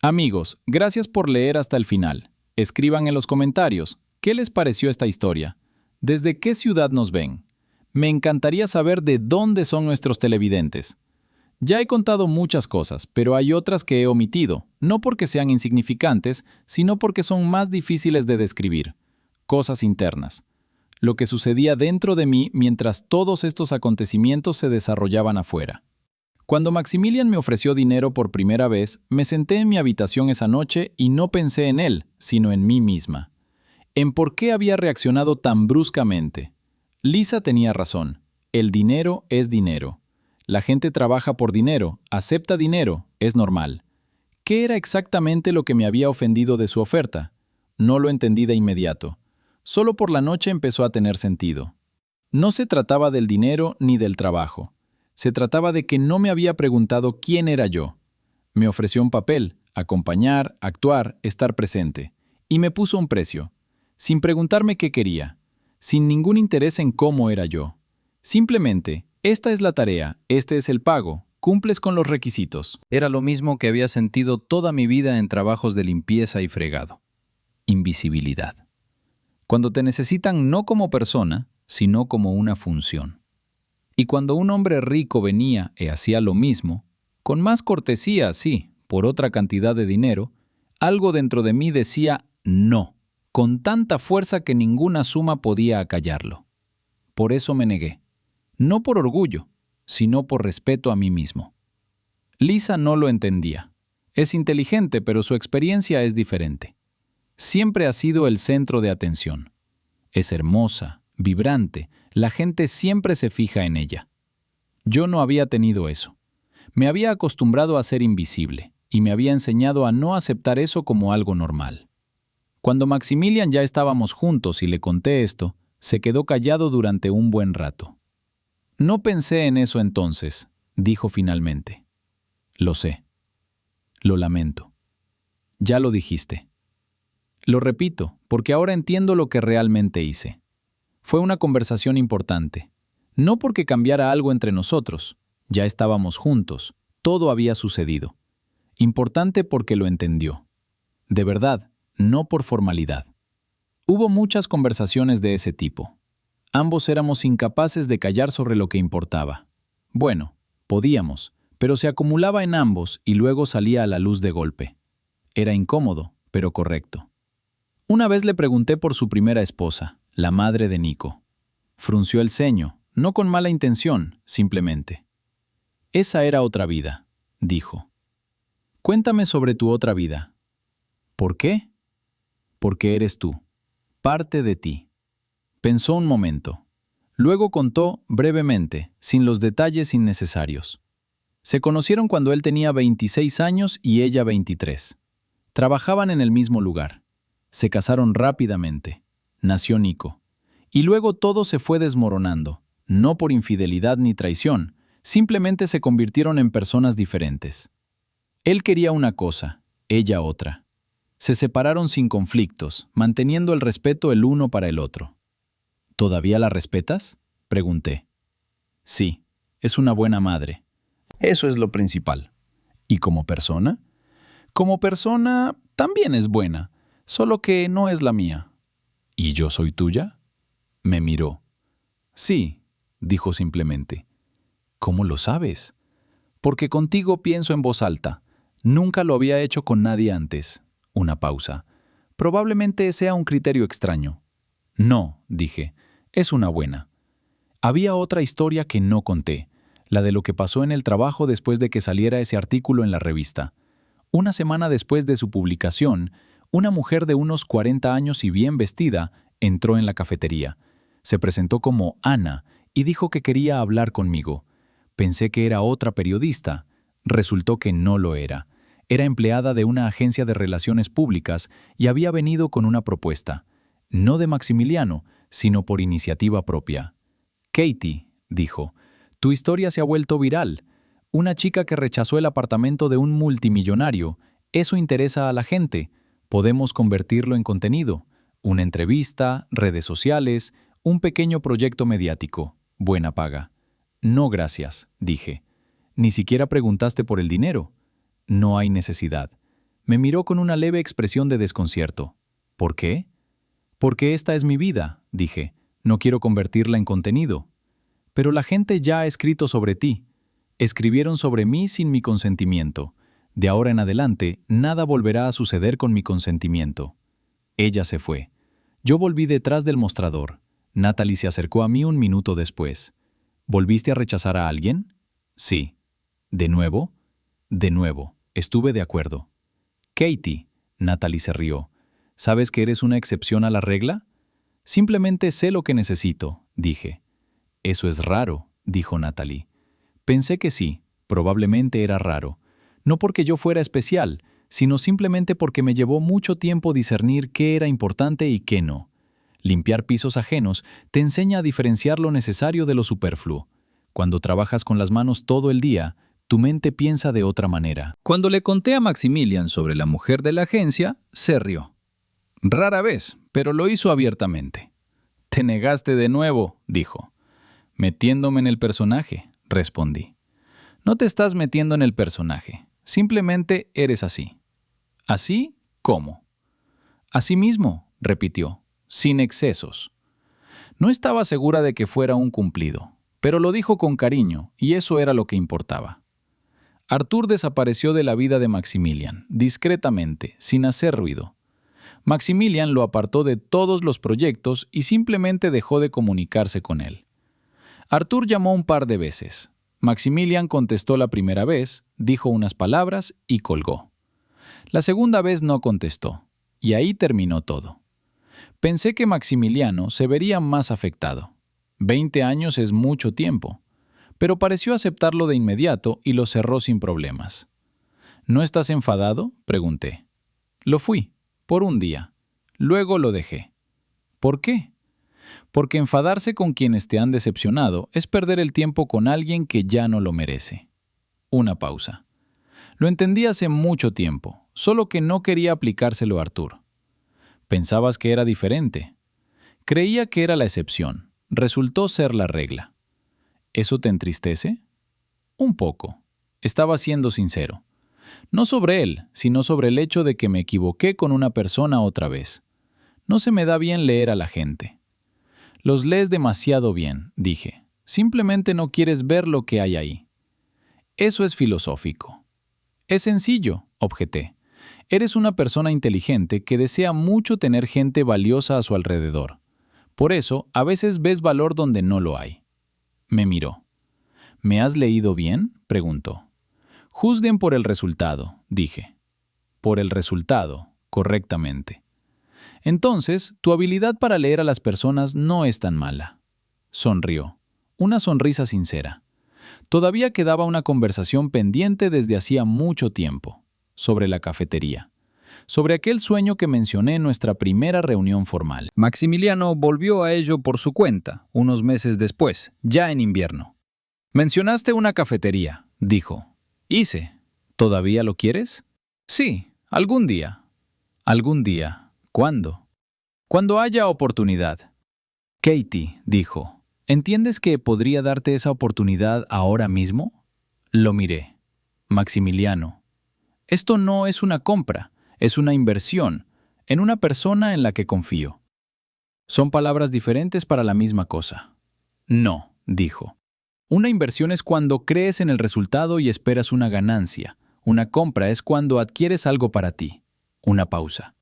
Amigos, gracias por leer hasta el final. Escriban en los comentarios, ¿qué les pareció esta historia? ¿Desde qué ciudad nos ven? Me encantaría saber de dónde son nuestros televidentes. Ya he contado muchas cosas, pero hay otras que he omitido, no porque sean insignificantes, sino porque son más difíciles de describir. Cosas internas. Lo que sucedía dentro de mí mientras todos estos acontecimientos se desarrollaban afuera. Cuando Maximilian me ofreció dinero por primera vez, me senté en mi habitación esa noche y no pensé en él, sino en mí misma. En por qué había reaccionado tan bruscamente. Lisa tenía razón. El dinero es dinero. La gente trabaja por dinero, acepta dinero, es normal. ¿Qué era exactamente lo que me había ofendido de su oferta? No lo entendí de inmediato. Solo por la noche empezó a tener sentido. No se trataba del dinero ni del trabajo. Se trataba de que no me había preguntado quién era yo. Me ofreció un papel, acompañar, actuar, estar presente. Y me puso un precio, sin preguntarme qué quería, sin ningún interés en cómo era yo. Simplemente, esta es la tarea, este es el pago, cumples con los requisitos. Era lo mismo que había sentido toda mi vida en trabajos de limpieza y fregado. Invisibilidad. Cuando te necesitan no como persona, sino como una función. Y cuando un hombre rico venía y hacía lo mismo, con más cortesía, sí, por otra cantidad de dinero, algo dentro de mí decía no, con tanta fuerza que ninguna suma podía acallarlo. Por eso me negué. No por orgullo, sino por respeto a mí mismo. Lisa no lo entendía. Es inteligente, pero su experiencia es diferente. Siempre ha sido el centro de atención. Es hermosa, vibrante, la gente siempre se fija en ella. Yo no había tenido eso. Me había acostumbrado a ser invisible y me había enseñado a no aceptar eso como algo normal. Cuando Maximilian ya estábamos juntos y le conté esto, se quedó callado durante un buen rato. No pensé en eso entonces, dijo finalmente. Lo sé. Lo lamento. Ya lo dijiste. Lo repito, porque ahora entiendo lo que realmente hice. Fue una conversación importante. No porque cambiara algo entre nosotros. Ya estábamos juntos. Todo había sucedido. Importante porque lo entendió. De verdad, no por formalidad. Hubo muchas conversaciones de ese tipo. Ambos éramos incapaces de callar sobre lo que importaba. Bueno, podíamos, pero se acumulaba en ambos y luego salía a la luz de golpe. Era incómodo, pero correcto. Una vez le pregunté por su primera esposa, la madre de Nico. Frunció el ceño, no con mala intención, simplemente. Esa era otra vida, dijo. Cuéntame sobre tu otra vida. ¿Por qué? Porque eres tú, parte de ti. Pensó un momento. Luego contó brevemente, sin los detalles innecesarios. Se conocieron cuando él tenía 26 años y ella 23. Trabajaban en el mismo lugar. Se casaron rápidamente. Nació Nico. Y luego todo se fue desmoronando, no por infidelidad ni traición, simplemente se convirtieron en personas diferentes. Él quería una cosa, ella otra. Se separaron sin conflictos, manteniendo el respeto el uno para el otro. ¿Todavía la respetas?, pregunté. Sí, es una buena madre. Eso es lo principal. ¿Y como persona? Como persona también es buena, solo que no es la mía. ¿Y yo soy tuya? Me miró. Sí, dijo simplemente. ¿Cómo lo sabes? Porque contigo pienso en voz alta. Nunca lo había hecho con nadie antes. Una pausa. Probablemente sea un criterio extraño. No, dije, es una buena. Había otra historia que no conté, la de lo que pasó en el trabajo después de que saliera ese artículo en la revista. Una semana después de su publicación, una mujer de unos 40 años y bien vestida entró en la cafetería. Se presentó como Ana y dijo que quería hablar conmigo. Pensé que era otra periodista. Resultó que no lo era. Era empleada de una agencia de relaciones públicas y había venido con una propuesta. No de Maximiliano, sino por iniciativa propia. Katie, dijo, tu historia se ha vuelto viral. Una chica que rechazó el apartamento de un multimillonario. Eso interesa a la gente. Podemos convertirlo en contenido. Una entrevista, redes sociales, un pequeño proyecto mediático. Buena paga. No, gracias, dije. Ni siquiera preguntaste por el dinero. No hay necesidad. Me miró con una leve expresión de desconcierto. ¿Por qué? Porque esta es mi vida, dije. No quiero convertirla en contenido. Pero la gente ya ha escrito sobre ti. Escribieron sobre mí sin mi consentimiento. De ahora en adelante, nada volverá a suceder con mi consentimiento. Ella se fue. Yo volví detrás del mostrador. Natalie se acercó a mí un minuto después. ¿Volviste a rechazar a alguien? Sí. ¿De nuevo? De nuevo. Estuve de acuerdo. Katie, Natalie se rió. ¿Sabes que eres una excepción a la regla? Simplemente sé lo que necesito, dije. Eso es raro, dijo Natalie. Pensé que sí, probablemente era raro. No porque yo fuera especial, sino simplemente porque me llevó mucho tiempo discernir qué era importante y qué no. Limpiar pisos ajenos te enseña a diferenciar lo necesario de lo superfluo. Cuando trabajas con las manos todo el día, tu mente piensa de otra manera. Cuando le conté a Maximilian sobre la mujer de la agencia, se rió. Rara vez, pero lo hizo abiertamente. «Te negaste de nuevo», dijo. «Metiéndome en el personaje», respondí. «No te estás metiendo en el personaje. Simplemente eres así». «¿Así? ¿Cómo?» «Así mismo», repitió, sin excesos. No estaba segura de que fuera un cumplido. pero lo dijo con cariño, y eso era lo que importaba. Arthur desapareció de la vida de Maximilian, discretamente, sin hacer ruido. Maximilian lo apartó de todos los proyectos y simplemente dejó de comunicarse con él. Arthur llamó un par de veces. Maximilian contestó la primera vez, dijo unas palabras y colgó. La segunda vez no contestó, y ahí terminó todo. Pensé que Maximiliano se vería más afectado. 20 años es mucho tiempo, pero pareció aceptarlo de inmediato y lo cerró sin problemas. ¿No estás enfadado?, pregunté. Lo fui, por un día. Luego lo dejé. ¿Por qué? Porque enfadarse con quienes te han decepcionado es perder el tiempo con alguien que ya no lo merece. Una pausa. Lo entendí hace mucho tiempo, solo que no quería aplicárselo a Arthur. Pensabas que era diferente. Creía que era la excepción. Resultó ser la regla. ¿Eso te entristece? Un poco. Estaba siendo sincero. No sobre él, sino sobre el hecho de que me equivoqué con una persona otra vez. No se me da bien leer a la gente. Los lees demasiado bien, dije. Simplemente no quieres ver lo que hay ahí. Eso es filosófico. Es sencillo, objeté. Eres una persona inteligente que desea mucho tener gente valiosa a su alrededor. Por eso, a veces ves valor donde no lo hay. Me miró. ¿Me has leído bien?, preguntó. Juzguen por el resultado, dije. Por el resultado, correctamente. Entonces, tu habilidad para leer a las personas no es tan mala. Sonrió. Una sonrisa sincera. Todavía quedaba una conversación pendiente desde hacía mucho tiempo, sobre la cafetería, sobre aquel sueño que mencioné en nuestra primera reunión formal. Maximiliano volvió a ello por su cuenta, unos meses después, ya en invierno. Mencionaste una cafetería, dijo. Hice. ¿Todavía lo quieres? Sí, algún día. ¿Algún día? ¿Cuándo? Cuando haya oportunidad. Katie, dijo, ¿entiendes que podría darte esa oportunidad ahora mismo? Lo miré. Maximiliano. Esto no es una compra, es una inversión en una persona en la que confío. Son palabras diferentes para la misma cosa. No, dijo. Una inversión es cuando crees en el resultado y esperas una ganancia. Una compra es cuando adquieres algo para ti. Una pausa.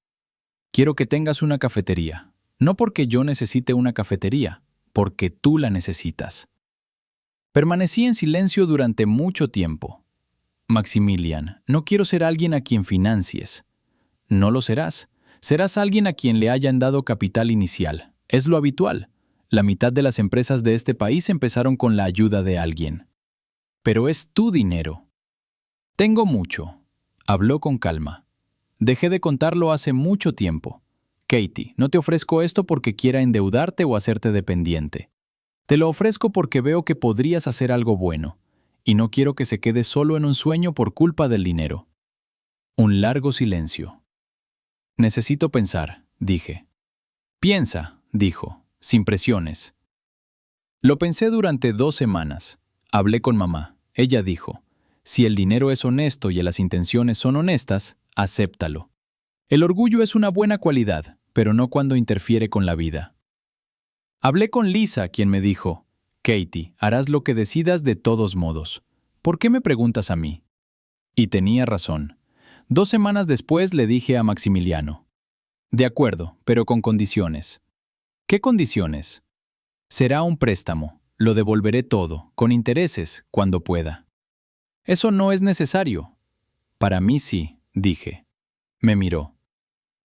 Quiero que tengas una cafetería. No porque yo necesite una cafetería, porque tú la necesitas. Permanecí en silencio durante mucho tiempo. Maximilian, no quiero ser alguien a quien financies. No lo serás. Serás alguien a quien le hayan dado capital inicial. Es lo habitual. La mitad de las empresas de este país empezaron con la ayuda de alguien. Pero es tu dinero. Tengo mucho. Habló con calma. Dejé de contarlo hace mucho tiempo. Katie, no te ofrezco esto porque quiera endeudarte o hacerte dependiente. Te lo ofrezco porque veo que podrías hacer algo bueno, y no quiero que se quede solo en un sueño por culpa del dinero. Un largo silencio. Necesito pensar, dije. Piensa, dijo, sin presiones. Lo pensé durante 2 semanas. Hablé con mamá. Ella dijo, si el dinero es honesto y las intenciones son honestas, acéptalo. El orgullo es una buena cualidad, pero no cuando interfiere con la vida. Hablé con Lisa, quien me dijo, Katie, harás lo que decidas de todos modos. ¿Por qué me preguntas a mí? Y tenía razón. 2 semanas después le dije a Maximiliano, de acuerdo, pero con condiciones. ¿Qué condiciones? Será un préstamo, lo devolveré todo, con intereses, cuando pueda. Eso no es necesario. Para mí sí, dije. Me miró.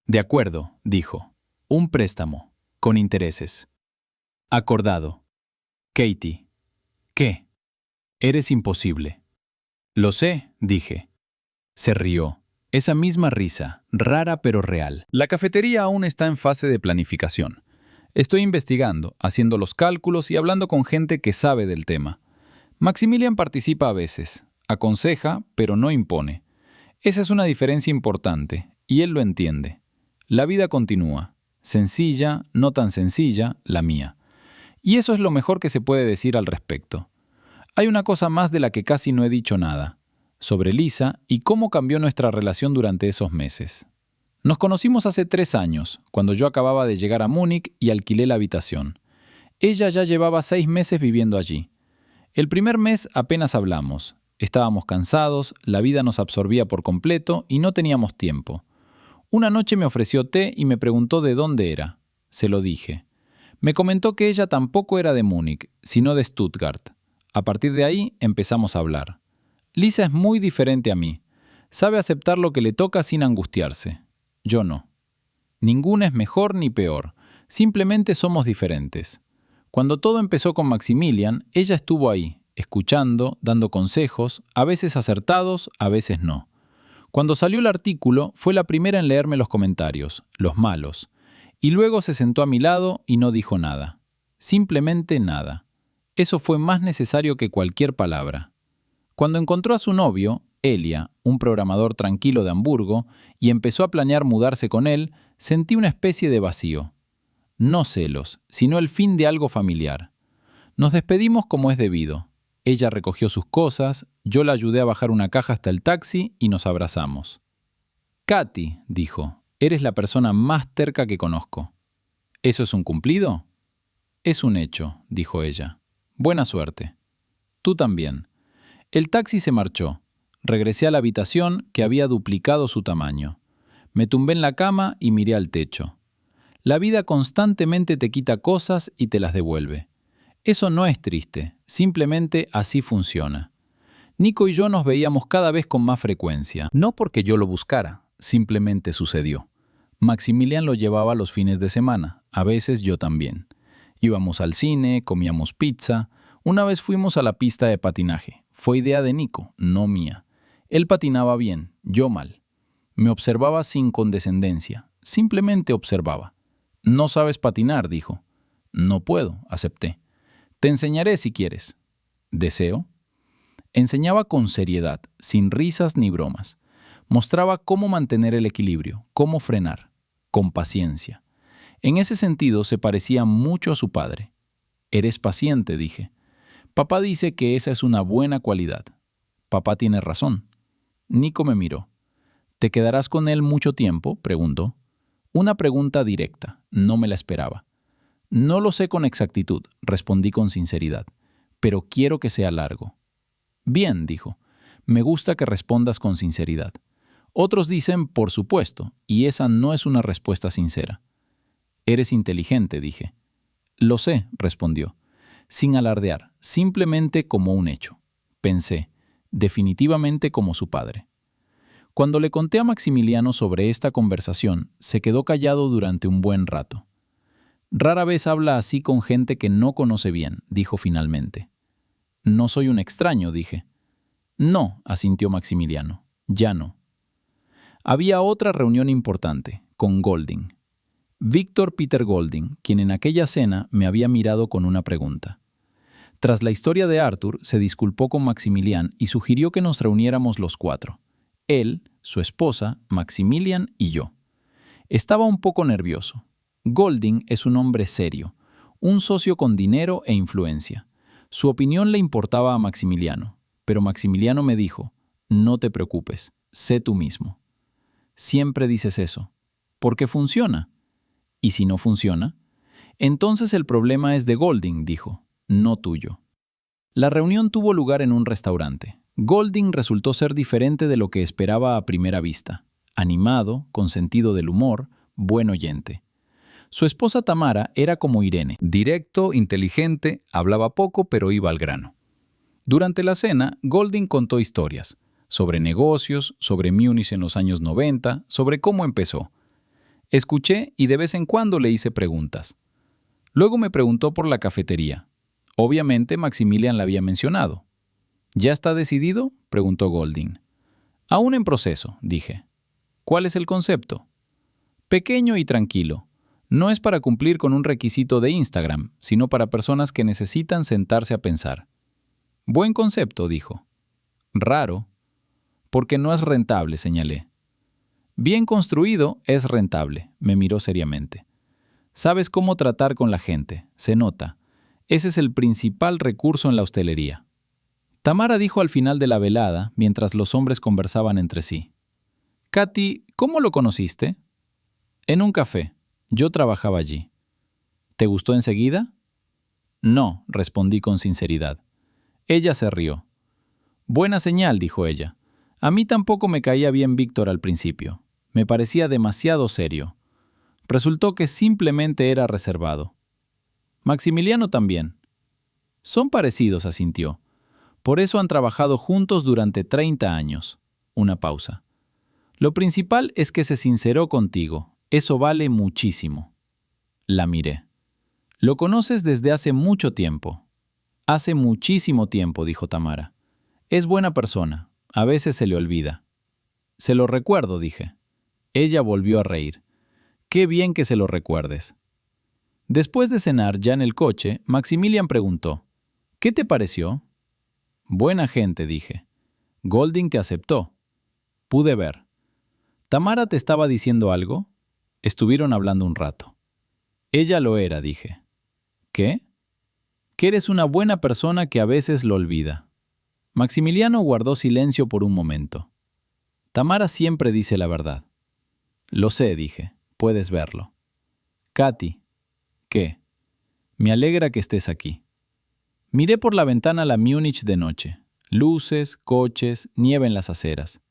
De acuerdo, dijo. Un préstamo, con intereses. Acordado. Katie. ¿Qué? Eres imposible. Lo sé, dije. Se rió. Esa misma risa, rara pero real. La cafetería aún está en fase de planificación. Estoy investigando, haciendo los cálculos y hablando con gente que sabe del tema. Maximilian participa a veces, aconseja, pero no impone. Esa es una diferencia importante, y él lo entiende. La vida continúa. Sencilla, no tan sencilla, la mía. Y eso es lo mejor que se puede decir al respecto. Hay una cosa más de la que casi no he dicho nada, sobre Lisa y cómo cambió nuestra relación durante esos meses. Nos conocimos hace 3 años, cuando yo acababa de llegar a Múnich y alquilé la habitación. Ella ya llevaba 6 meses viviendo allí. El primer mes apenas hablamos. Estábamos cansados, la vida nos absorbía por completo y no teníamos tiempo. Una noche me ofreció té y me preguntó de dónde era. Se lo dije. Me comentó que ella tampoco era de Múnich, sino de Stuttgart. A partir de ahí empezamos a hablar. Lisa es muy diferente a mí. Sabe aceptar lo que le toca sin angustiarse. Yo no. Ninguna es mejor ni peor. Simplemente somos diferentes. Cuando todo empezó con Maximilian, ella estuvo ahí, escuchando, dando consejos, a veces acertados, a veces no. Cuando salió el artículo, fue la primera en leerme los comentarios, los malos, y luego se sentó a mi lado y no dijo nada. Simplemente nada. Eso fue más necesario que cualquier palabra. Cuando encontró a su novio, Elia, un programador tranquilo de Hamburgo, y empezó a planear mudarse con él, sentí una especie de vacío. No celos, sino el fin de algo familiar. Nos despedimos como es debido. Ella recogió sus cosas, yo la ayudé a bajar una caja hasta el taxi y nos abrazamos. «Katy», dijo, «eres la persona más terca que conozco». «¿Eso es un cumplido?» «Es un hecho», dijo ella. «Buena suerte». «Tú también». El taxi se marchó. Regresé a la habitación, que había duplicado su tamaño. Me tumbé en la cama y miré al techo. La vida constantemente te quita cosas y te las devuelve. Eso no es triste, simplemente así funciona. Nico y yo nos veíamos cada vez con más frecuencia. No porque yo lo buscara, simplemente sucedió. Maximilian lo llevaba los fines de semana, a veces yo también. Íbamos al cine, comíamos pizza. Una vez fuimos a la pista de patinaje. Fue idea de Nico, no mía. Él patinaba bien, yo mal. Me observaba sin condescendencia, simplemente observaba. «No sabes patinar», dijo. «No puedo», acepté. «Te enseñaré si quieres». «¿Deseo?» Enseñaba con seriedad, sin risas ni bromas. Mostraba cómo mantener el equilibrio, cómo frenar, con paciencia. En ese sentido se parecía mucho a su padre. «Eres paciente», dije. «Papá dice que esa es una buena cualidad». «Papá tiene razón». Nico me miró. «¿Te quedarás con él mucho tiempo?», preguntó. Una pregunta directa, no me la esperaba. «No lo sé con exactitud», respondí con sinceridad, «pero quiero que sea largo». «Bien», dijo, «me gusta que respondas con sinceridad». Otros dicen «por supuesto», y esa no es una respuesta sincera. «Eres inteligente», dije. «Lo sé», respondió, sin alardear, simplemente como un hecho. Pensé, definitivamente como su padre. Cuando le conté a Maximiliano sobre esta conversación, se quedó callado durante un buen rato. «Rara vez habla así con gente que no conoce bien», dijo finalmente. «No soy un extraño», dije. «No», asintió Maximiliano, «ya no». Había otra reunión importante, con Golding. Víctor Peter Golding, quien en aquella cena me había mirado con una pregunta. Tras la historia de Arthur, se disculpó con Maximilian y sugirió que nos reuniéramos los cuatro. Él, su esposa, Maximilian y yo. Estaba un poco nervioso. Golding es un hombre serio, un socio con dinero e influencia. Su opinión le importaba a Maximiliano, pero Maximiliano me dijo, «No te preocupes, sé tú mismo». Siempre dices eso. Porque funciona. ¿Y si no funciona? Entonces el problema es de Golding, dijo, no tuyo. La reunión tuvo lugar en un restaurante. Golding resultó ser diferente de lo que esperaba a primera vista. Animado, con sentido del humor, buen oyente. Su esposa Tamara era como Irene. Directo, inteligente, hablaba poco pero iba al grano. Durante la cena, Golding contó historias. Sobre negocios, sobre Múnich en los años 90, sobre cómo empezó. Escuché y de vez en cuando le hice preguntas. Luego me preguntó por la cafetería. Obviamente Maximilian la había mencionado. ¿Ya está decidido?, preguntó Golding. Aún en proceso, dije. ¿Cuál es el concepto? Pequeño y tranquilo. No es para cumplir con un requisito de Instagram, sino para personas que necesitan sentarse a pensar. Buen concepto, dijo. Raro. Porque no es rentable, señalé. Bien construido es rentable, me miró seriamente. Sabes cómo tratar con la gente, se nota. Ese es el principal recurso en la hostelería. Tamara dijo al final de la velada, mientras los hombres conversaban entre sí. Katy, ¿cómo lo conociste? En un café. Yo trabajaba allí. ¿Te gustó enseguida? No, respondí con sinceridad. Ella se rió. Buena señal, dijo ella. A mí tampoco me caía bien Víctor al principio. Me parecía demasiado serio. Resultó que simplemente era reservado. Maximiliano también. Son parecidos, asintió. Por eso han trabajado juntos durante 30 años. Una pausa. Lo principal es que se sinceró contigo. Eso vale muchísimo. La miré. Lo conoces desde hace mucho tiempo. Hace muchísimo tiempo, dijo Tamara. Es buena persona. A veces se le olvida. Se lo recuerdo, dije. Ella volvió a reír. Qué bien que se lo recuerdes. Después de cenar ya en el coche, Maximilian preguntó, ¿qué te pareció? Buena gente, dije. Golding te aceptó. Pude ver. ¿Tamara te estaba diciendo algo? Estuvieron hablando un rato. Ella lo era, dije. ¿Qué? Que eres una buena persona que a veces lo olvida. Maximiliano guardó silencio por un momento. Tamara siempre dice la verdad. Lo sé, dije. Puedes verlo. Katy. ¿Qué? Me alegra que estés aquí. Miré por la ventana la Múnich de noche. Luces, coches, nieve en las aceras.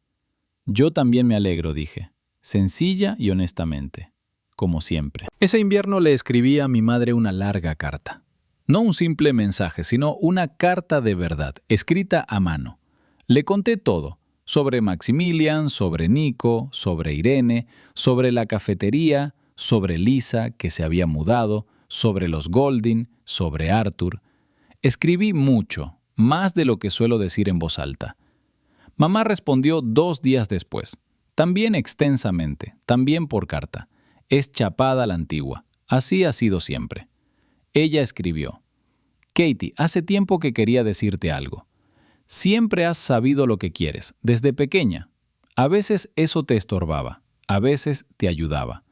Yo también me alegro, dije. Sencilla y honestamente. Como siempre. Ese invierno le escribí a mi madre una larga carta. No un simple mensaje, sino una carta de verdad, escrita a mano. Le conté todo. Sobre Maximilian, sobre Nico, sobre Irene, sobre la cafetería, sobre Lisa, que se había mudado, sobre los Golding, sobre Arthur. Escribí mucho, más de lo que suelo decir en voz alta. Mamá respondió 2 días después, también extensamente, también por carta. Es chapada a la antigua, así ha sido siempre. Ella escribió, Katy, hace tiempo que quería decirte algo. Siempre has sabido lo que quieres, desde pequeña. A veces eso te estorbaba, a veces te ayudaba.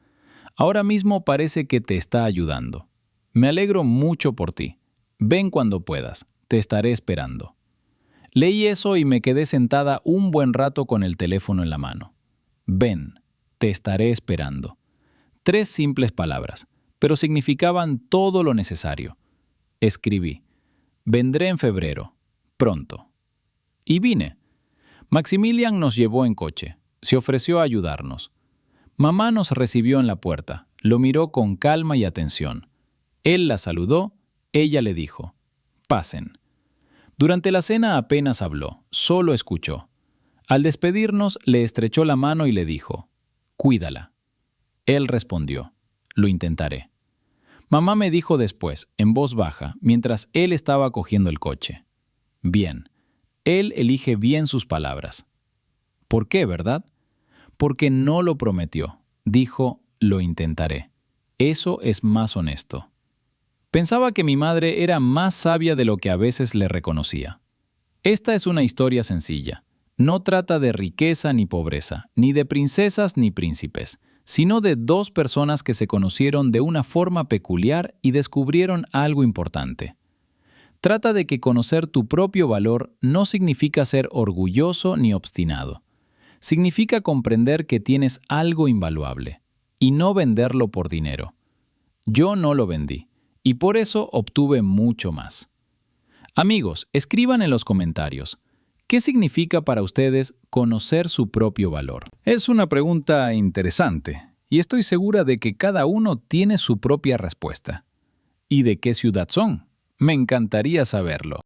Ahora mismo parece que te está ayudando. Me alegro mucho por ti. Ven cuando puedas, te estaré esperando. Leí eso y me quedé sentada un buen rato con el teléfono en la mano. Ven, te estaré esperando. 3 simples palabras, pero significaban todo lo necesario. Escribí, vendré en febrero, pronto. Y vine. Maximilian nos llevó en coche. Se ofreció a ayudarnos. Mamá nos recibió en la puerta. Lo miró con calma y atención. Él la saludó. Ella le dijo, pasen. Durante la cena apenas habló, solo escuchó. Al despedirnos, le estrechó la mano y le dijo, cuídala. Él respondió, lo intentaré. Mamá me dijo después, en voz baja, mientras él estaba cogiendo el coche. Bien. Él elige bien sus palabras. ¿Por qué, verdad? Porque no lo prometió. Dijo, lo intentaré. Eso es más honesto. Pensaba que mi madre era más sabia de lo que a veces le reconocía. Esta es una historia sencilla. No trata de riqueza ni pobreza, ni de princesas ni príncipes, sino de 2 personas que se conocieron de una forma peculiar y descubrieron algo importante. Trata de que conocer tu propio valor no significa ser orgulloso ni obstinado. Significa comprender que tienes algo invaluable y no venderlo por dinero. Yo no lo vendí y por eso obtuve mucho más. Amigos, escriban en los comentarios, ¿qué significa para ustedes conocer su propio valor? Es una pregunta interesante y estoy segura de que cada uno tiene su propia respuesta. ¿Y de qué ciudad son? Me encantaría saberlo.